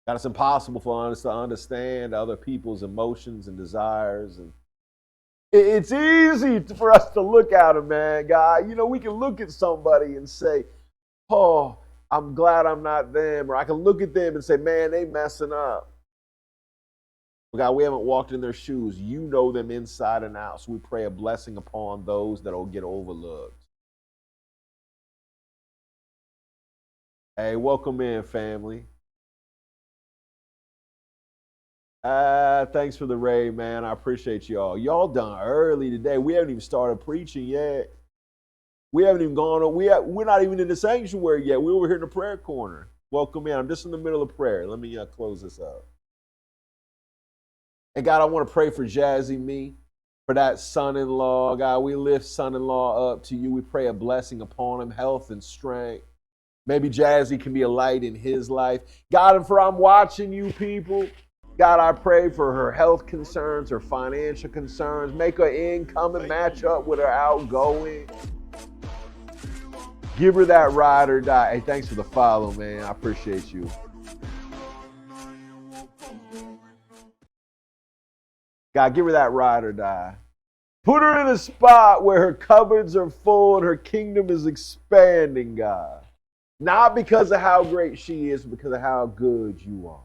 God, it's impossible for us to understand other people's emotions and desires. And it's easy for us to look at them, man, God. You know, we can look at somebody and say, oh, I'm glad I'm not them. Or I can look at them and say, man, they messing up. But God, we haven't walked in their shoes. You know them inside and out. So we pray a blessing upon those that will get overlooked. Hey, welcome in, family. Thanks for the raid, man. I appreciate y'all. Y'all done early today. We haven't even started preaching yet. We haven't even gone on. We're not even in the sanctuary yet. We're over here in the prayer corner. Welcome in. I'm just in the middle of prayer. Let me close this up. And God, I want to pray for Jazzy Me, for that son-in-law. God, we lift son-in-law up to you. We pray a blessing upon him, health and strength. Maybe Jazzy can be a light in his life. God, and for I'm watching you people, God, I pray for her health concerns, her financial concerns. Make her incoming match up with her outgoing. Give her that ride or die. Hey, thanks for the follow, man. I appreciate you. God, give her that ride or die. Put her in a spot where her cupboards are full and her kingdom is expanding, God. Not because of how great she is, but because of how good you are.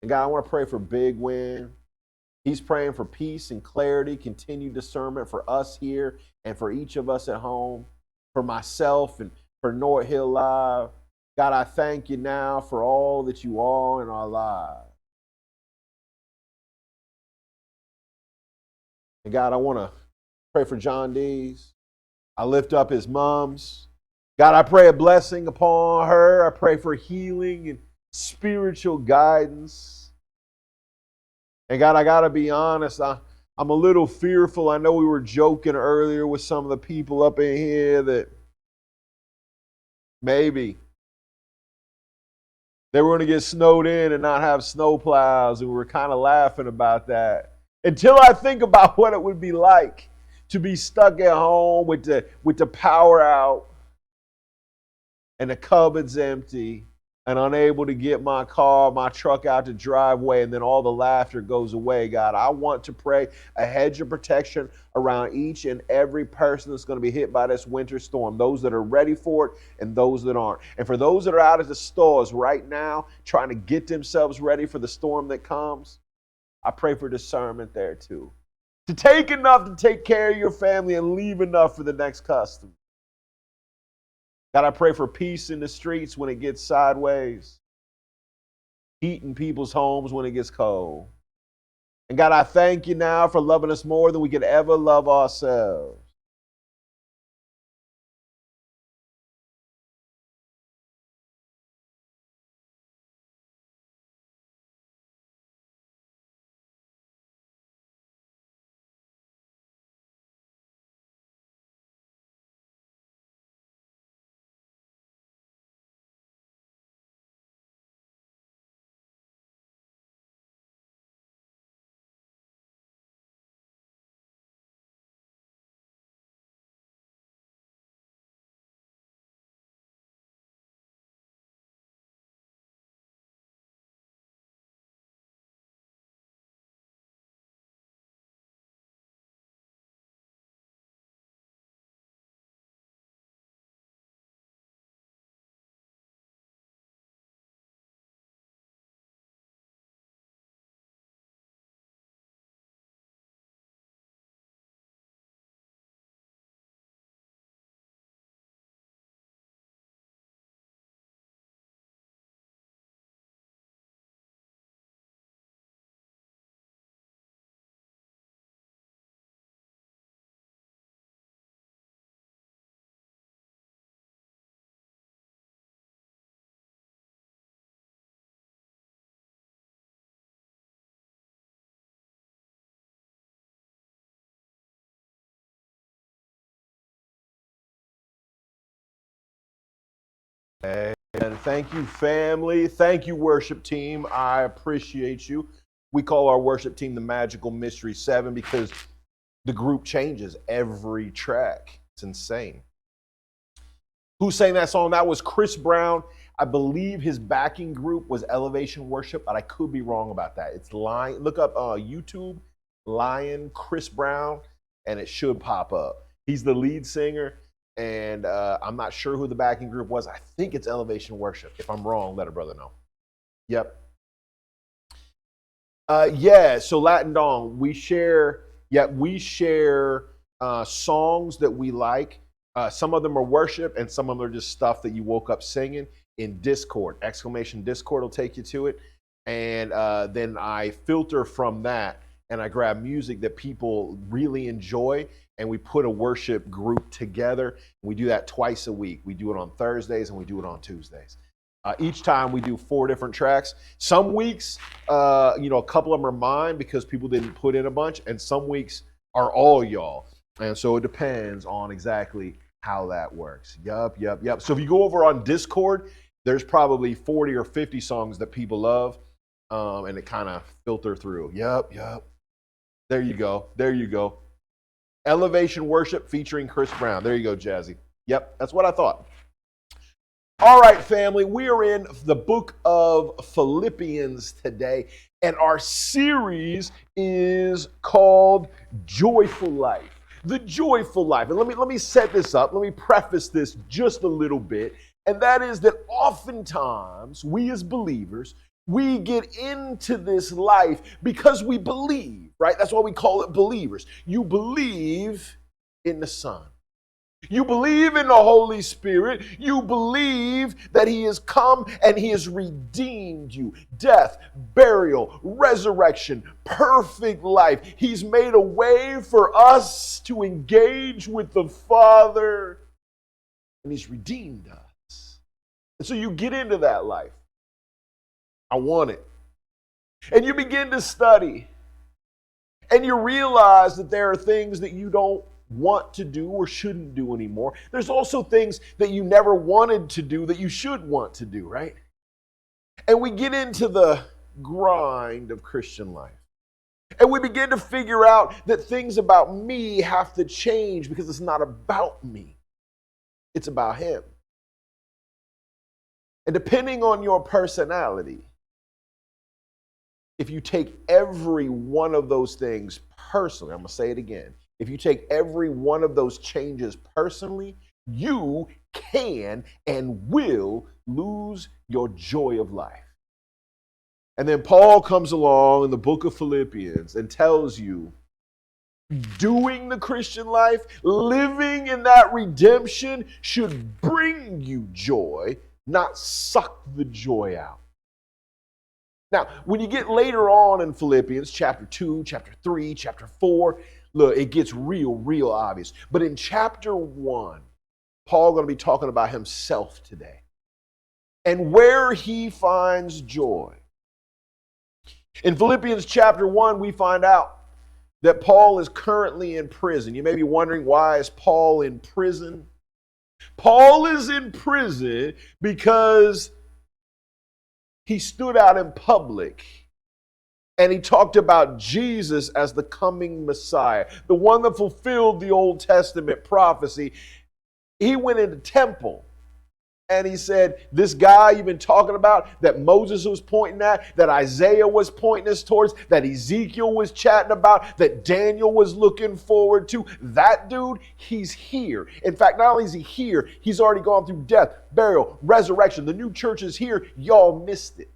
And God, I want to pray for Big Win. He's praying for peace and clarity, continued discernment for us here and for each of us at home, for myself and for North Hill Live. God, I thank you now for all that you are in our lives. And God, I want to pray for John Dees. I lift up his moms. God, I pray a blessing upon her. I pray for healing and spiritual guidance. And God, I got to be honest, I'm a little fearful. I know we were joking earlier with some of the people up in here that maybe they were going to get snowed in and not have snow plows, and we were kind of laughing about that. Until I think about what it would be like to be stuck at home with the power out and the cupboard's empty and unable to get my truck out the driveway, and then all the laughter goes away. God, I want to pray a hedge of protection around each and every person that's going to be hit by this winter storm, those that are ready for it and those that aren't. And for those that are out at the stores right now trying to get themselves ready for the storm that comes, I pray for discernment there too. To take enough to take care of your family and leave enough for the next customer. God, I pray for peace in the streets when it gets sideways. Heat in people's homes when it gets cold. And God, I thank you now for loving us more than we could ever love ourselves. And thank you, family. Thank you, worship team. I appreciate you. We call our worship team the Magical Mystery 7 because the group changes every track. It's insane. Who sang that song? That was Chris Brown. I believe his backing group was Elevation Worship, but I could be wrong about that. It's Lion. Look up YouTube, Lion Chris Brown, and it should pop up. He's the lead singer, and I'm not sure who the backing group was. I think it's Elevation Worship. If I'm wrong, let a brother know. Yep. So Latin Dong, we share songs that we like. Some of them are worship, and some of them are just stuff that you woke up singing in Discord. Discord will take you to it. And then I filter from that, and I grab music that people really enjoy, and we put a worship group together. We do that twice a week. We do it on Thursdays, and we do it on Tuesdays. Each time we do 4 different tracks. Some weeks, a couple of them are mine because people didn't put in a bunch, and some weeks are all y'all. And so it depends on exactly how that works. Yup. So if you go over on Discord, there's probably 40 or 50 songs that people love, and it kind of filter through. Yup. There you go. Elevation Worship featuring Chris Brown. There you go, Jazzy. Yep, that's what I thought. All right, family, we are in the book of Philippians today, and our series is called Joyful Life. The joyful life. And let me set this up. Let me preface this just a little bit. And that is that oftentimes we as believers, we get into this life because we believe, right? That's why we call it believers. You believe in the Son. You believe in the Holy Spirit. You believe that He has come and He has redeemed you. Death, burial, resurrection, perfect life. He's made a way for us to engage with the Father, and He's redeemed us. And so you get into that life. I want it. And you begin to study, and you realize that there are things that you don't want to do or shouldn't do anymore. There's also things that you never wanted to do that you should want to do, right? And we get into the grind of Christian life. And we begin to figure out that things about me have to change because it's not about me. It's about Him. And depending on your personality, if you take every one of those things personally, I'm going to say it again. If you take every one of those changes personally, you can and will lose your joy of life. And then Paul comes along in the book of Philippians and tells you, doing the Christian life, living in that redemption should bring you joy, not suck the joy out. Now, when you get later on in Philippians, chapter 2, chapter 3, chapter 4, look, it gets real obvious. But in chapter 1, Paul's going to be talking about himself today and where he finds joy. In Philippians chapter 1, we find out that Paul is currently in prison. You may be wondering, why is Paul in prison? Paul is in prison because he stood out in public and he talked about Jesus as the coming Messiah, the one that fulfilled the Old Testament prophecy. He went into the temple and he said, this guy you've been talking about, that Moses was pointing at, that Isaiah was pointing us towards, that Ezekiel was chatting about, that Daniel was looking forward to, that dude, he's here. In fact, not only is he here, he's already gone through death, burial, resurrection. The new church is here. Y'all missed it.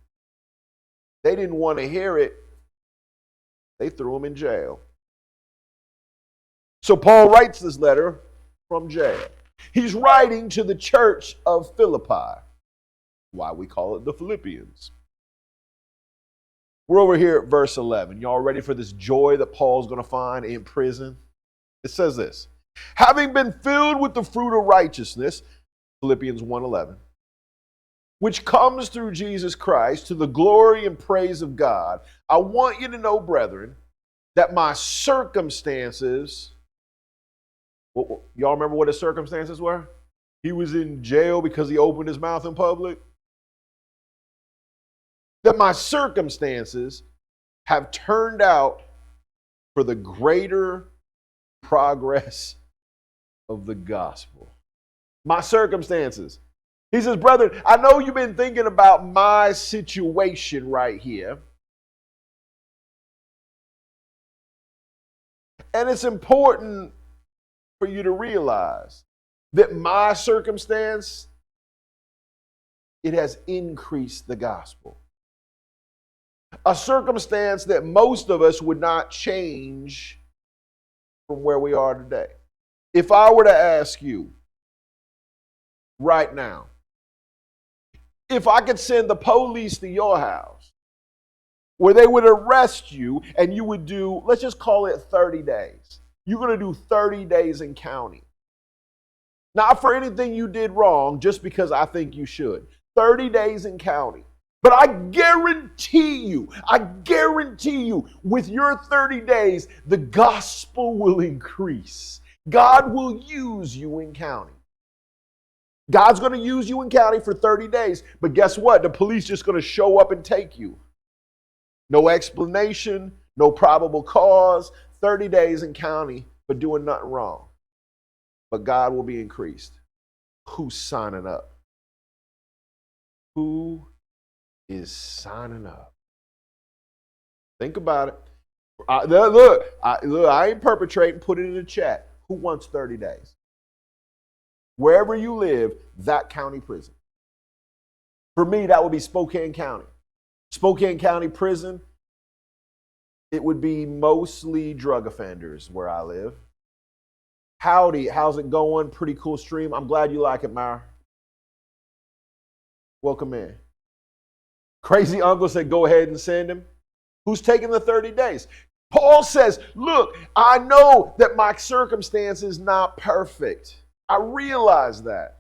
They didn't want to hear it. They threw him in jail. So Paul writes this letter from jail. He's writing to the church of Philippi. Why we call it the Philippians. We're over here at verse 11. Y'all ready for this joy that Paul's going to find in prison? It says this: having been filled with the fruit of righteousness, Philippians 1:11, which comes through Jesus Christ to the glory and praise of God, I want you to know, brethren, that my circumstances, y'all remember what his circumstances were? he was in jail because he opened his mouth in public? That my circumstances have turned out for the greater progress of the gospel. My circumstances. He says, brother, I know you've been thinking about my situation right here. And it's important for you to realize that my circumstance, it has increased the gospel. A circumstance that most of us would not change from where we are today. If I were to ask you right now, if I could send the police to your house, where they would arrest you and you would do, let's just call it 30 days. You're going to do 30 days in county. Not for anything you did wrong, just because I think you should. 30 days in county. But I guarantee you, with your 30 days, the gospel will increase. God will use you in county. God's going to use you in county for 30 days. But guess what? The police just going to show up and take you. No explanation, no probable cause, 30 days in county for doing nothing wrong. But God will be increased. Who's signing up? Who is signing up? Think about it. I ain't perpetrating, put it in the chat. Who wants 30 days? Wherever you live, that county prison. For me, that would be Spokane County. Spokane County Prison, it would be mostly drug offenders where I live. Howdy, how's it going? Pretty cool stream. I'm glad you like it, Myra. Welcome in. Crazy uncle said, go ahead and send him. Who's taking the 30 days? Paul says, look, I know that my circumstance is not perfect. I realize that.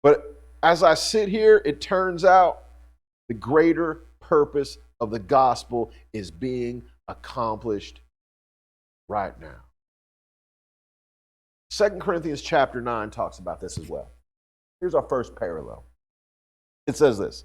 But as I sit here, it turns out the greater purpose of the gospel is being accomplished right now. 2 Corinthians chapter 9 talks about this as well. Here's our first parallel. It says this.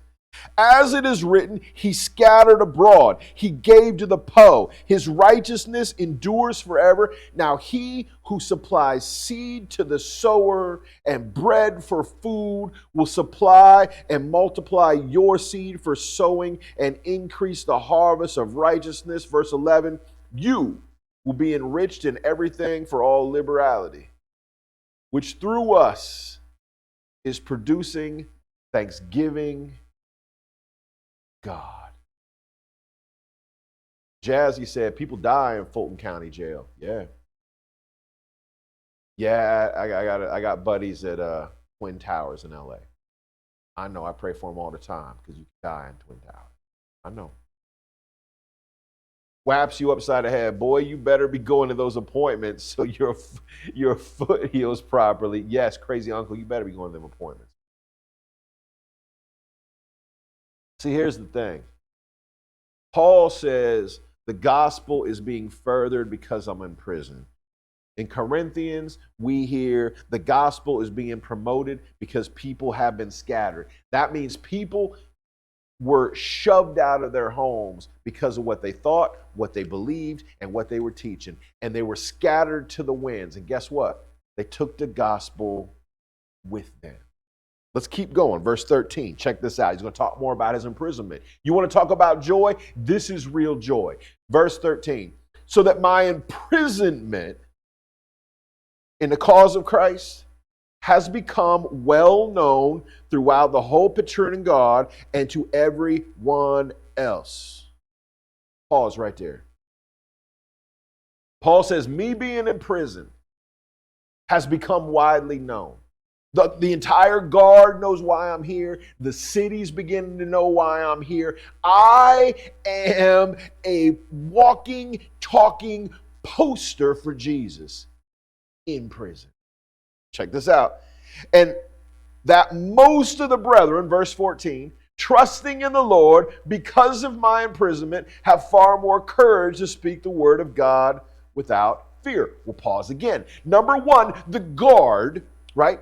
As it is written, he scattered abroad. He gave to the poor. His righteousness endures forever. Now he who supplies seed to the sower and bread for food will supply and multiply your seed for sowing and increase the harvest of righteousness. Verse 11, you will be enriched in everything for all liberality, which through us is producing thanksgiving God. Jazzy said people die in Fulton County Jail. Yeah. Yeah, I got buddies at Twin Towers in LA. I know, I pray for them all the time because you can die in Twin Towers. I know. Whaps you upside the head. Boy, you better be going to those appointments so your foot heals properly. Yes, crazy uncle, you better be going to them appointments. See, here's the thing. Paul says the gospel is being furthered because I'm in prison. In Corinthians, we hear the gospel is being promoted because people have been scattered. That means people were shoved out of their homes because of what they thought, what they believed, and what they were teaching. And they were scattered to the winds. And guess what? They took the gospel with them. Let's keep going. Verse 13. Check this out. He's going to talk more about his imprisonment. You want to talk about joy? This is real joy. Verse 13. So that my imprisonment in the cause of Christ has become well known throughout the whole Paternal God and to everyone else. Pause right there. Paul says, me being in prison has become widely known. The entire guard knows why I'm here. The city's beginning to know why I'm here. I am a walking, talking poster for Jesus in prison. Check this out. And that most of the brethren, verse 14, trusting in the Lord because of my imprisonment, have far more courage to speak the word of God without fear. We'll pause again. Number one, the guard right?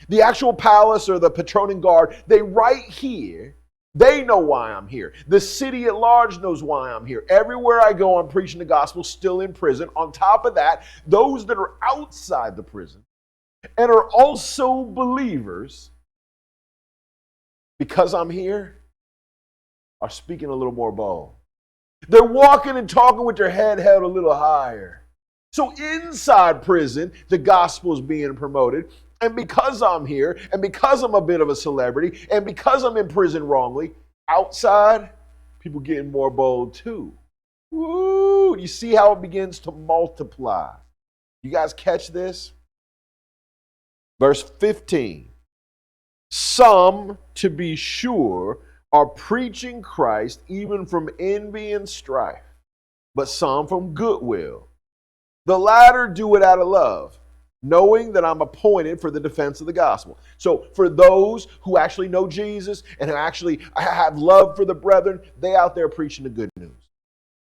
The actual palace or the patroning guard, they right here, they know why I'm here. The city at large knows why I'm here. Everywhere I go, I'm preaching the gospel, still in prison. On top of that, those that are outside the prison and are also believers, because I'm here, are speaking a little more bold. They're walking and talking with their head held a little higher. So inside prison, the gospel is being promoted. And because I'm here, and because I'm a bit of a celebrity, and because I'm in prison wrongly, outside, people getting more bold too. Woo! You see how it begins to multiply. You guys catch this? Verse 15. Some, to be sure, are preaching Christ even from envy and strife, but some from goodwill. The latter do it out of love, knowing that I'm appointed for the defense of the gospel. So for those who actually know Jesus and who actually have love for the brethren, they out there preaching the good news.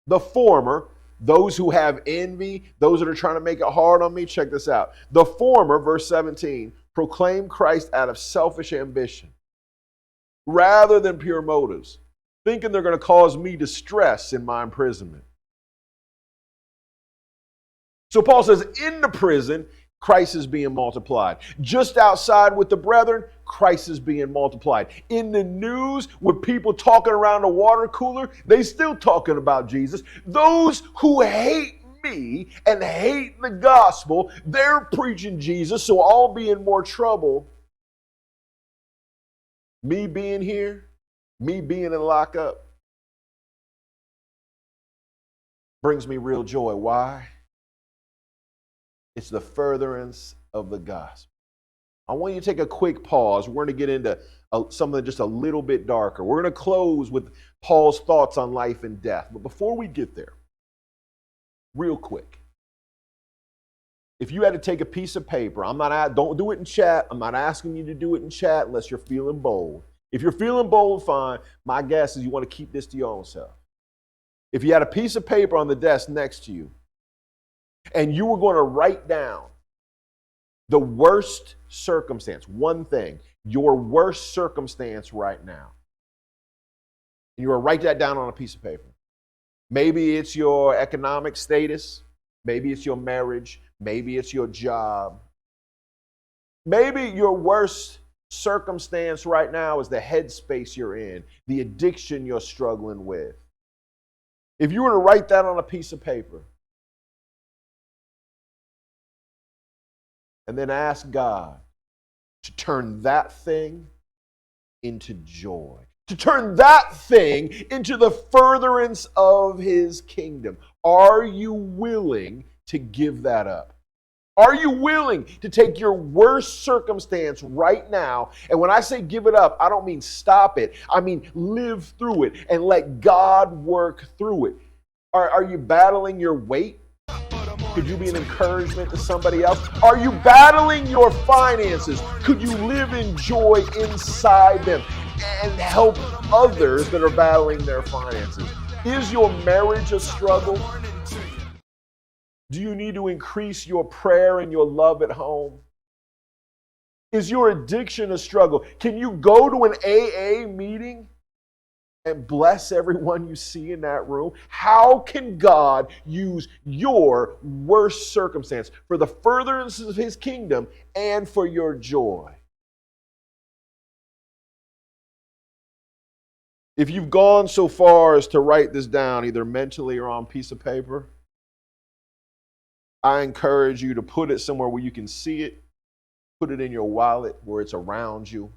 The former, those who have envy, those that are trying to make it hard on me, check this out. The former, verse 17, proclaim Christ out of selfish ambition rather than pure motives, thinking they're going to cause me distress in my imprisonment. So Paul says, in the prison, Christ is being multiplied. Just outside with the brethren, Christ is being multiplied. In the news, with people talking around the water cooler, they still talking about Jesus. Those who hate me and hate the gospel, they're preaching Jesus, so I'll be in more trouble. Me being here, me being in lockup, brings me real joy. Why? It's the furtherance of the gospel. I want you to take a quick pause. We're going to get into something just a little bit darker. We're going to close with Paul's thoughts on life and death. But before we get there, real quick, if you had to take a piece of paper, don't do it in chat. I'm not asking you to do it in chat unless you're feeling bold. If you're feeling bold, fine. My guess is you want to keep this to your own self. If you had a piece of paper on the desk next to you, and you were going to write down the worst circumstance, one thing, your worst circumstance right now. And you were to write that down on a piece of paper. Maybe it's your economic status. Maybe it's your marriage. Maybe it's your job. Maybe your worst circumstance right now is the headspace you're in, the addiction you're struggling with. If you were to write that on a piece of paper, and then ask God to turn that thing into joy, to turn that thing into the furtherance of his kingdom. Are you willing to give that up? Are you willing to take your worst circumstance right now? And when I say give it up, I don't mean stop it. I mean live through it and let God work through it. Are you battling your weight? Could you be an encouragement to somebody else? Are you battling your finances? Could you live in joy inside them and help others that are battling their finances? Is your marriage a struggle? Do you need to increase your prayer and your love at home? Is your addiction a struggle? Can you go to an AA meeting and bless everyone you see in that room? How can God use your worst circumstance for the furtherance of his kingdom and for your joy? If you've gone so far as to write this down, either mentally or on a piece of paper, I encourage you to put it somewhere where you can see it. Put it in your wallet where it's around you.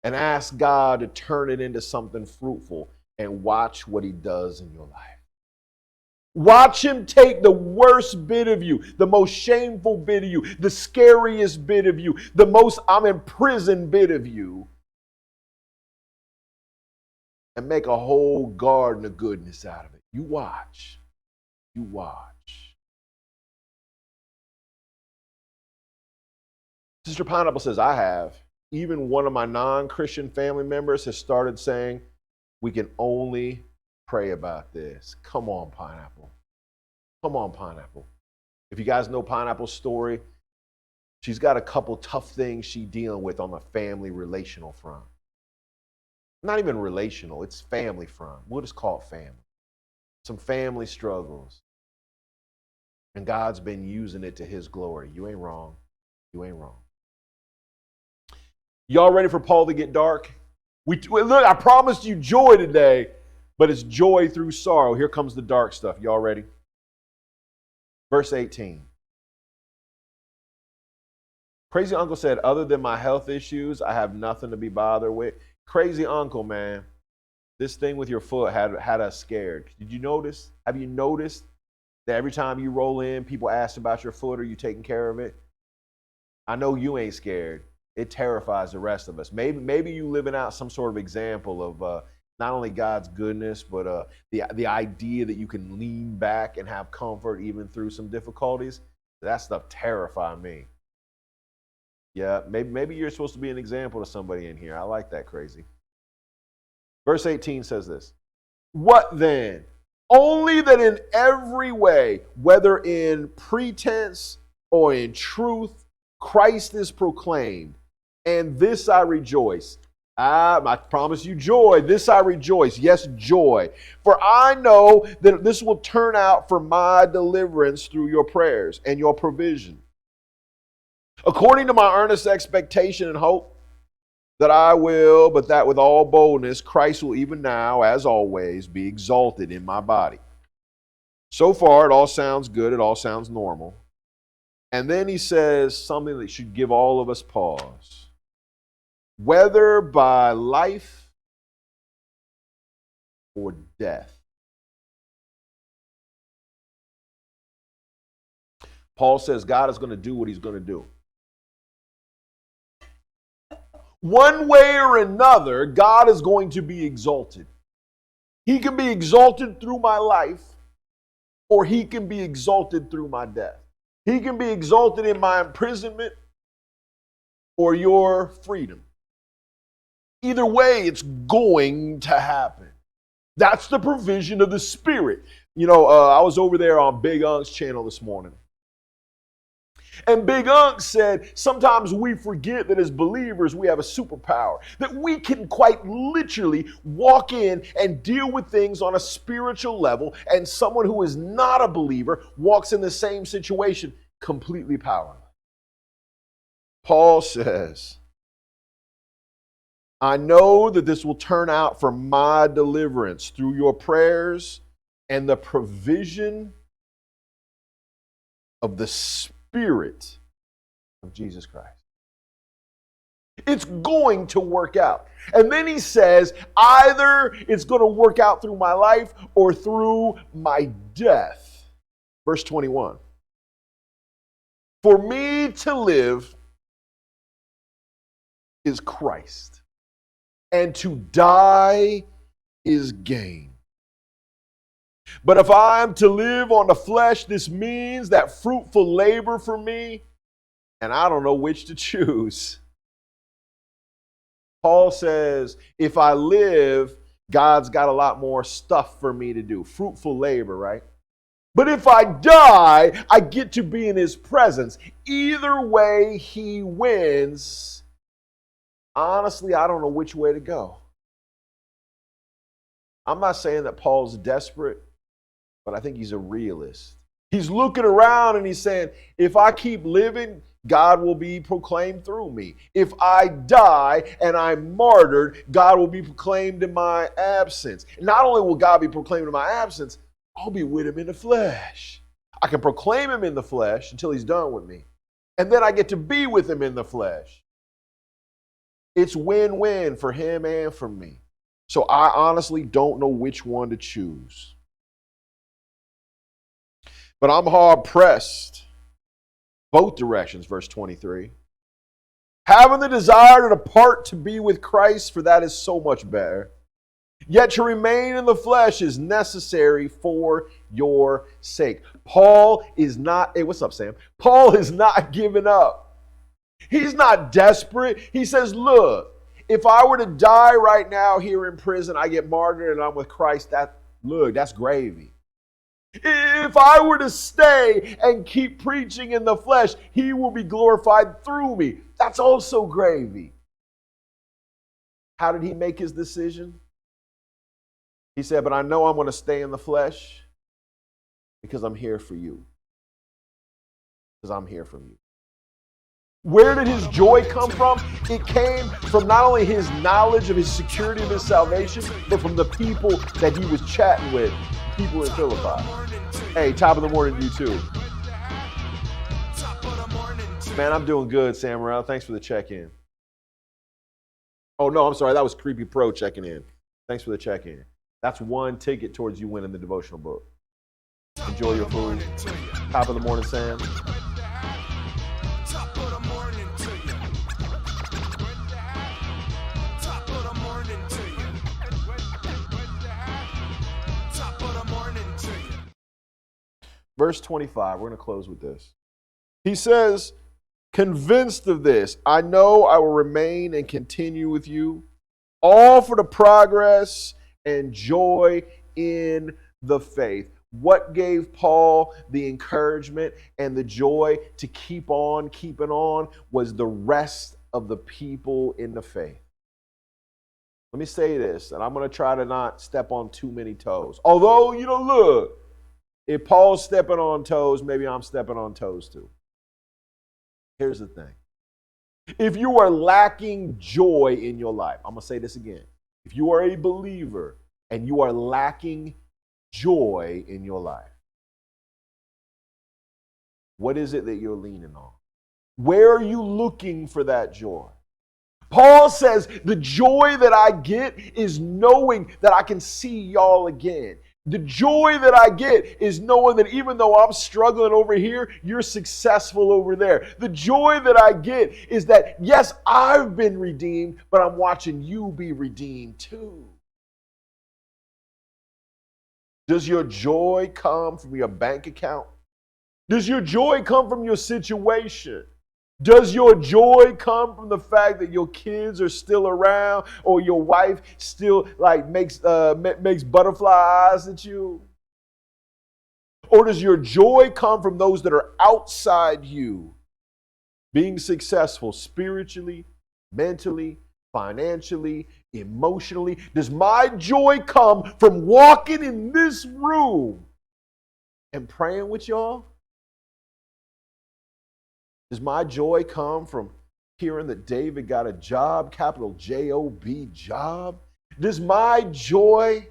And ask God to turn it into something fruitful and watch what he does in your life. Watch him take the worst bit of you, the most shameful bit of you, the scariest bit of you, the most I'm in prison bit of you, and make a whole garden of goodness out of it. You watch. You watch. Sister Pineapple says, I have. Even one of my non-Christian family members has started saying, we can only pray about this. Come on, Pineapple. Come on, Pineapple. If you guys know Pineapple's story, She's got a couple tough things she's dealing with on the family relational front. Not even relational, it's family front. We'll just call it family. Some family struggles. And God's been using it to his glory. You ain't wrong. You ain't wrong. Y'all ready for Paul to get dark? Look, I promised you joy today, but it's joy through sorrow. Here comes the dark stuff. Y'all ready? Verse 18. Crazy uncle said, other than my health issues, I have nothing to be bothered with. Crazy uncle, man. This thing with your foot had us scared. Did you notice? Have you noticed that every time you roll in, people ask about your foot? Are you taking care of it? I know you ain't scared. It terrifies the rest of us. Maybe you living out some sort of example of not only God's goodness, but the idea that you can lean back and have comfort even through some difficulties. That stuff terrifies me. Yeah, maybe you're supposed to be an example to somebody in here. I like that, crazy. Verse 18 says this. What then? Only that in every way, whether in pretense or in truth, Christ is proclaimed. And this I rejoice. I promise you joy. This I rejoice. Yes, joy. For I know that this will turn out for my deliverance through your prayers and your provision. According to my earnest expectation and hope, that I will, but that with all boldness, Christ will even now, as always, be exalted in my body. So far, it all sounds good. It all sounds normal. And then he says something that should give all of us pause. Whether by life or death. Paul says God is going to do what he's going to do. One way or another, God is going to be exalted. He can be exalted through my life, or he can be exalted through my death. He can be exalted in my imprisonment or your freedom. Either way, it's going to happen. That's the provision of the Spirit. You know, I was over there on Big Unc's channel this morning. And Big Unc said, sometimes we forget that as believers, we have a superpower. That we can quite literally walk in and deal with things on a spiritual level, and someone who is not a believer walks in the same situation completely powerless. Paul says, I know that this will turn out for my deliverance through your prayers and the provision of the Spirit of Jesus Christ. It's going to work out. And then he says, either it's going to work out through my life or through my death. Verse 21. For me to live is Christ, and to die is gain. But if I am to live on the flesh, this means that fruitful labor for me, and I don't know which to choose. Paul says, if I live, God's got a lot more stuff for me to do. Fruitful labor, right? But if I die, I get to be in his presence. Either way, he wins. Honestly, I don't know which way to go. I'm not saying that Paul's desperate, but I think he's a realist. He's looking around and he's saying, if I keep living, God will be proclaimed through me. If I die and I'm martyred, God will be proclaimed in my absence. Not only will God be proclaimed in my absence, I'll be with him in the flesh. I can proclaim him in the flesh until he's done with me. And then I get to be with him in the flesh. It's win-win for him and for me. So I honestly don't know which one to choose. But I'm hard pressed. Both directions, verse 23. Having the desire to depart to be with Christ, for that is so much better. Yet to remain in the flesh is necessary for your sake. Paul is not, hey, what's up, Sam? Paul is not giving up. He's not desperate. He says, look, if I were to die right now here in prison, I get martyred and I'm with Christ, that's gravy. If I were to stay and keep preaching in the flesh, he will be glorified through me. That's also gravy. How did he make his decision? He said, but I know I'm going to stay in the flesh because I'm here for you. Because I'm here from you. Where did his joy come from? It came from not only his knowledge of his security and his salvation, but from the people that he was chatting with, people in Philippi. Hey, top of the morning to you too. Man, I'm doing good, Samuel. Thanks for the check-in. Oh, no, I'm sorry. That was Creepy Pro checking in. Thanks for the check-in. That's one ticket towards you winning the devotional book. Enjoy your food. Top of the morning, Sam. Verse 25, we're going to close with this. He says, convinced of this, I know I will remain and continue with you, all for the progress and joy in the faith. What gave Paul the encouragement and the joy to keep on keeping on was the rest of the people in the faith. Let me say this, and I'm going to try to not step on too many toes. Although, look, if Paul's stepping on toes, maybe I'm stepping on toes too. Here's the thing. If you are lacking joy in your life, I'm going to say this again. If you are a believer and you are lacking joy in your life, what is it that you're leaning on? Where are you looking for that joy? Paul says, the joy that I get is knowing that I can see y'all again. The joy that I get is knowing that even though I'm struggling over here, you're successful over there. The joy that I get is that, yes, I've been redeemed, but I'm watching you be redeemed too. Does your joy come from your bank account? Does your joy come from your situation? Does your joy come from the fact that your kids are still around or your wife still makes butterfly eyes at you? Or does your joy come from those that are outside you being successful spiritually, mentally, financially, emotionally? Does my joy come from walking in this room and praying with y'all? Does my joy come from hearing that David got a job, capital J-O-B, job? Does my joy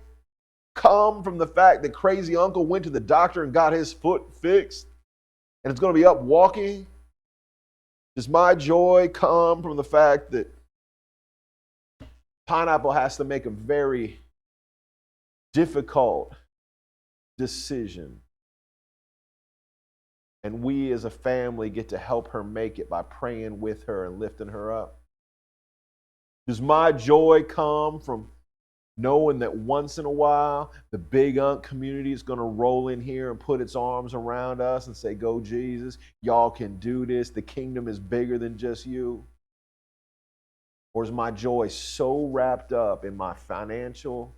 come from the fact that crazy uncle went to the doctor and got his foot fixed and it's going to be up walking? Does my joy come from the fact that Pineapple has to make a very difficult decision, and we as a family get to help her make it by praying with her and lifting her up? Does my joy come from knowing that once in a while the Big Unk community is going to roll in here and put its arms around us and say, go Jesus, y'all can do this. The kingdom is bigger than just you? Or is my joy so wrapped up in my financial,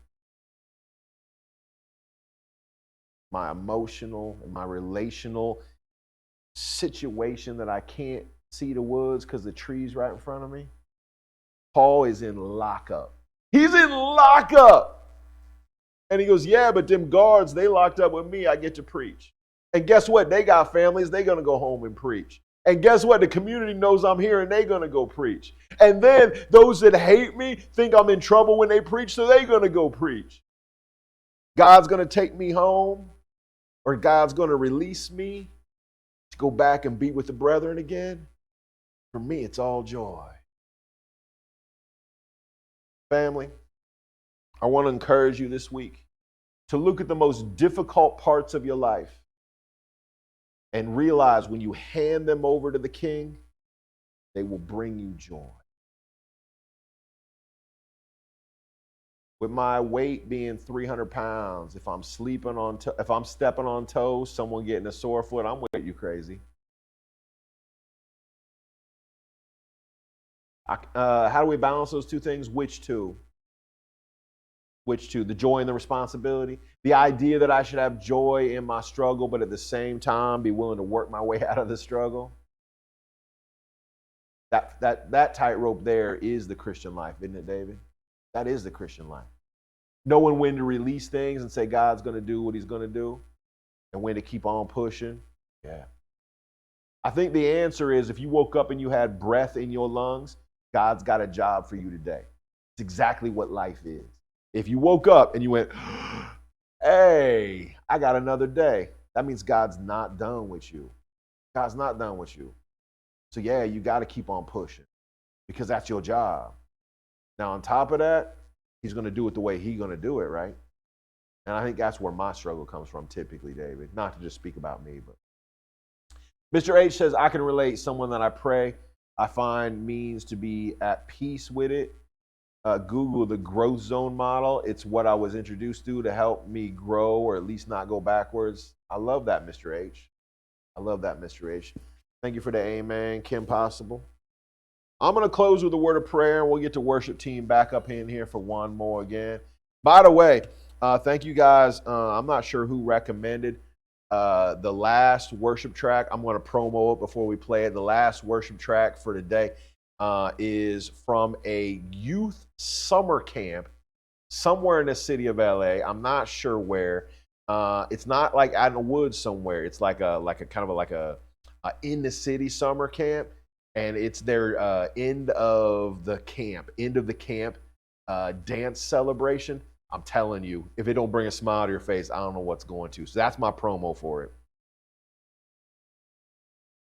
my emotional, and my relational situation that I can't see the woods because the tree's right in front of me? Paul is in lockup. He's in lockup. And he goes, yeah, but them guards, they locked up with me. I get to preach. And guess what? They got families. They're going to go home and preach. And guess what? The community knows I'm here and they're going to go preach. And then those that hate me think I'm in trouble when they preach, so they're going to go preach. God's going to take me home, or God's going to release me to go back and be with the brethren again. For me, it's all joy. Family, I want to encourage you this week to look at the most difficult parts of your life and realize when you hand them over to the King, they will bring you joy. With my weight being 300 pounds, if I'm stepping on toes, someone getting a sore foot, I'm with you crazy. How do we balance those two things? Which two? Which two? The joy and the responsibility. The idea that I should have joy in my struggle, but at the same time be willing to work my way out of the struggle. That tightrope there is the Christian life, isn't it, David? That is the Christian life. Knowing when to release things and say God's going to do what he's going to do, and when to keep on pushing. Yeah. I think the answer is if you woke up and you had breath in your lungs, God's got a job for you today. It's exactly what life is. If you woke up and you went, hey, I got another day, that means God's not done with you. God's not done with you. So yeah, you got to keep on pushing because that's your job. Now, on top of that, he's going to do it the way he's going to do it, right? And I think that's where my struggle comes from typically, David. Not to just speak about me, but Mr. H says, I can relate. Someone that I pray, I find means to be at peace with it. Google the growth zone model. It's what I was introduced to help me grow or at least not go backwards. I love that, Mr. H. I love that, Mr. H. Thank you for the amen, Kim Possible. I'm going to close with a word of prayer, and we'll get the worship team back up in here for one more again. By the way, thank you guys. I'm not sure who recommended the last worship track. I'm going to promo it before we play it. The last worship track for today is from a youth summer camp somewhere in the city of LA. I'm not sure where. It's not like out in the woods somewhere. It's like a kind of like a in the city summer camp, and it's their end of the camp dance celebration. I'm telling you, if it don't bring a smile to your face, I don't know what's going to. So that's my promo for it.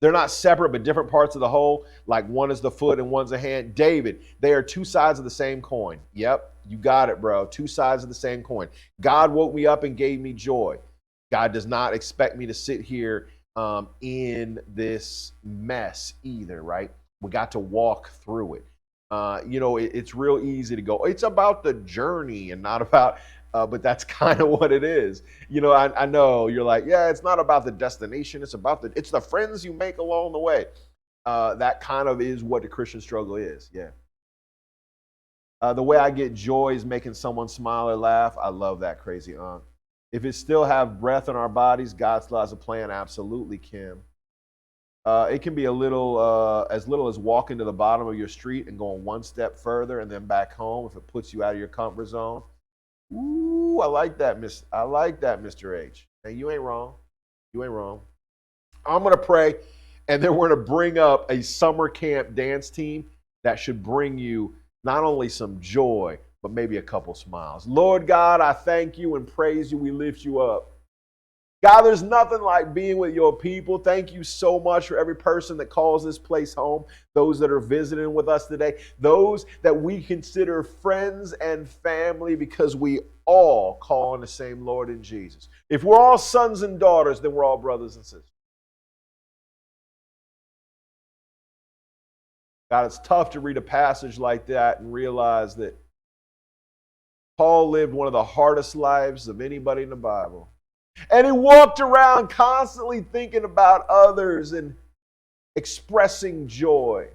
They're not separate, but different parts of the whole. Like one is the foot and one's the hand. David, they are two sides of the same coin. Yep, you got it, bro. Two sides of the same coin. God woke me up and gave me joy. God does not expect me to sit here in this mess either, right? We got to walk through it. It's real easy to go, it's about the journey and not about, but that's kind of what it is. I know you're like, yeah, it's not about the destination. It's the friends you make along the way. That kind of is what the Christian struggle is. Yeah. The way I get joy is making someone smile or laugh. I love that, crazy aunt. If it still have breath in our bodies, God still has a plan. Absolutely, Kim. It can be as little as walking to the bottom of your street and going one step further and then back home if it puts you out of your comfort zone. Ooh, I like that, Mr. H. Now, you ain't wrong. You ain't wrong. I'm going to pray, and then we're going to bring up a summer camp dance team that should bring you not only some joy, but maybe a couple smiles. Lord God, I thank you and praise you. We lift you up. God, there's nothing like being with your people. Thank you so much for every person that calls this place home, those that are visiting with us today, those that we consider friends and family because we all call on the same Lord and Jesus. If we're all sons and daughters, then we're all brothers and sisters. God, it's tough to read a passage like that and realize that Paul lived one of the hardest lives of anybody in the Bible. And he walked around constantly thinking about others and expressing joy.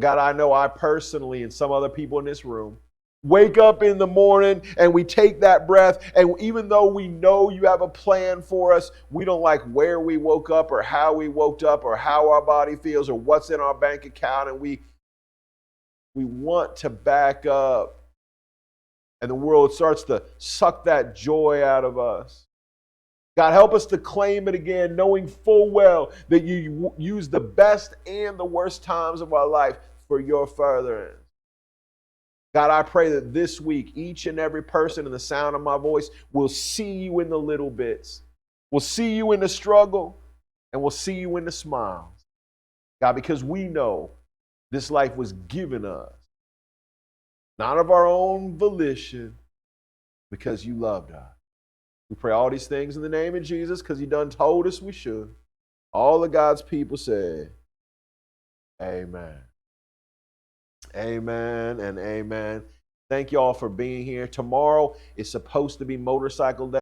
God, I know I personally and some other people in this room wake up in the morning and we take that breath, and even though we know you have a plan for us, we don't like where we woke up or how we woke up or how our body feels or what's in our bank account, and we want to back up. And the world starts to suck that joy out of us. God, help us to claim it again, knowing full well that you use the best and the worst times of our life for your furtherance. God, I pray that this week, each and every person in the sound of my voice will see you in the little bits. We'll see you in the struggle, and we'll see you in the smiles. God, because we know this life was given us, not of our own volition, because you loved us. We pray all these things in the name of Jesus because he done told us we should. All of God's people said, amen. Amen and amen. Thank you all for being here. Tomorrow is supposed to be Motorcycle Day.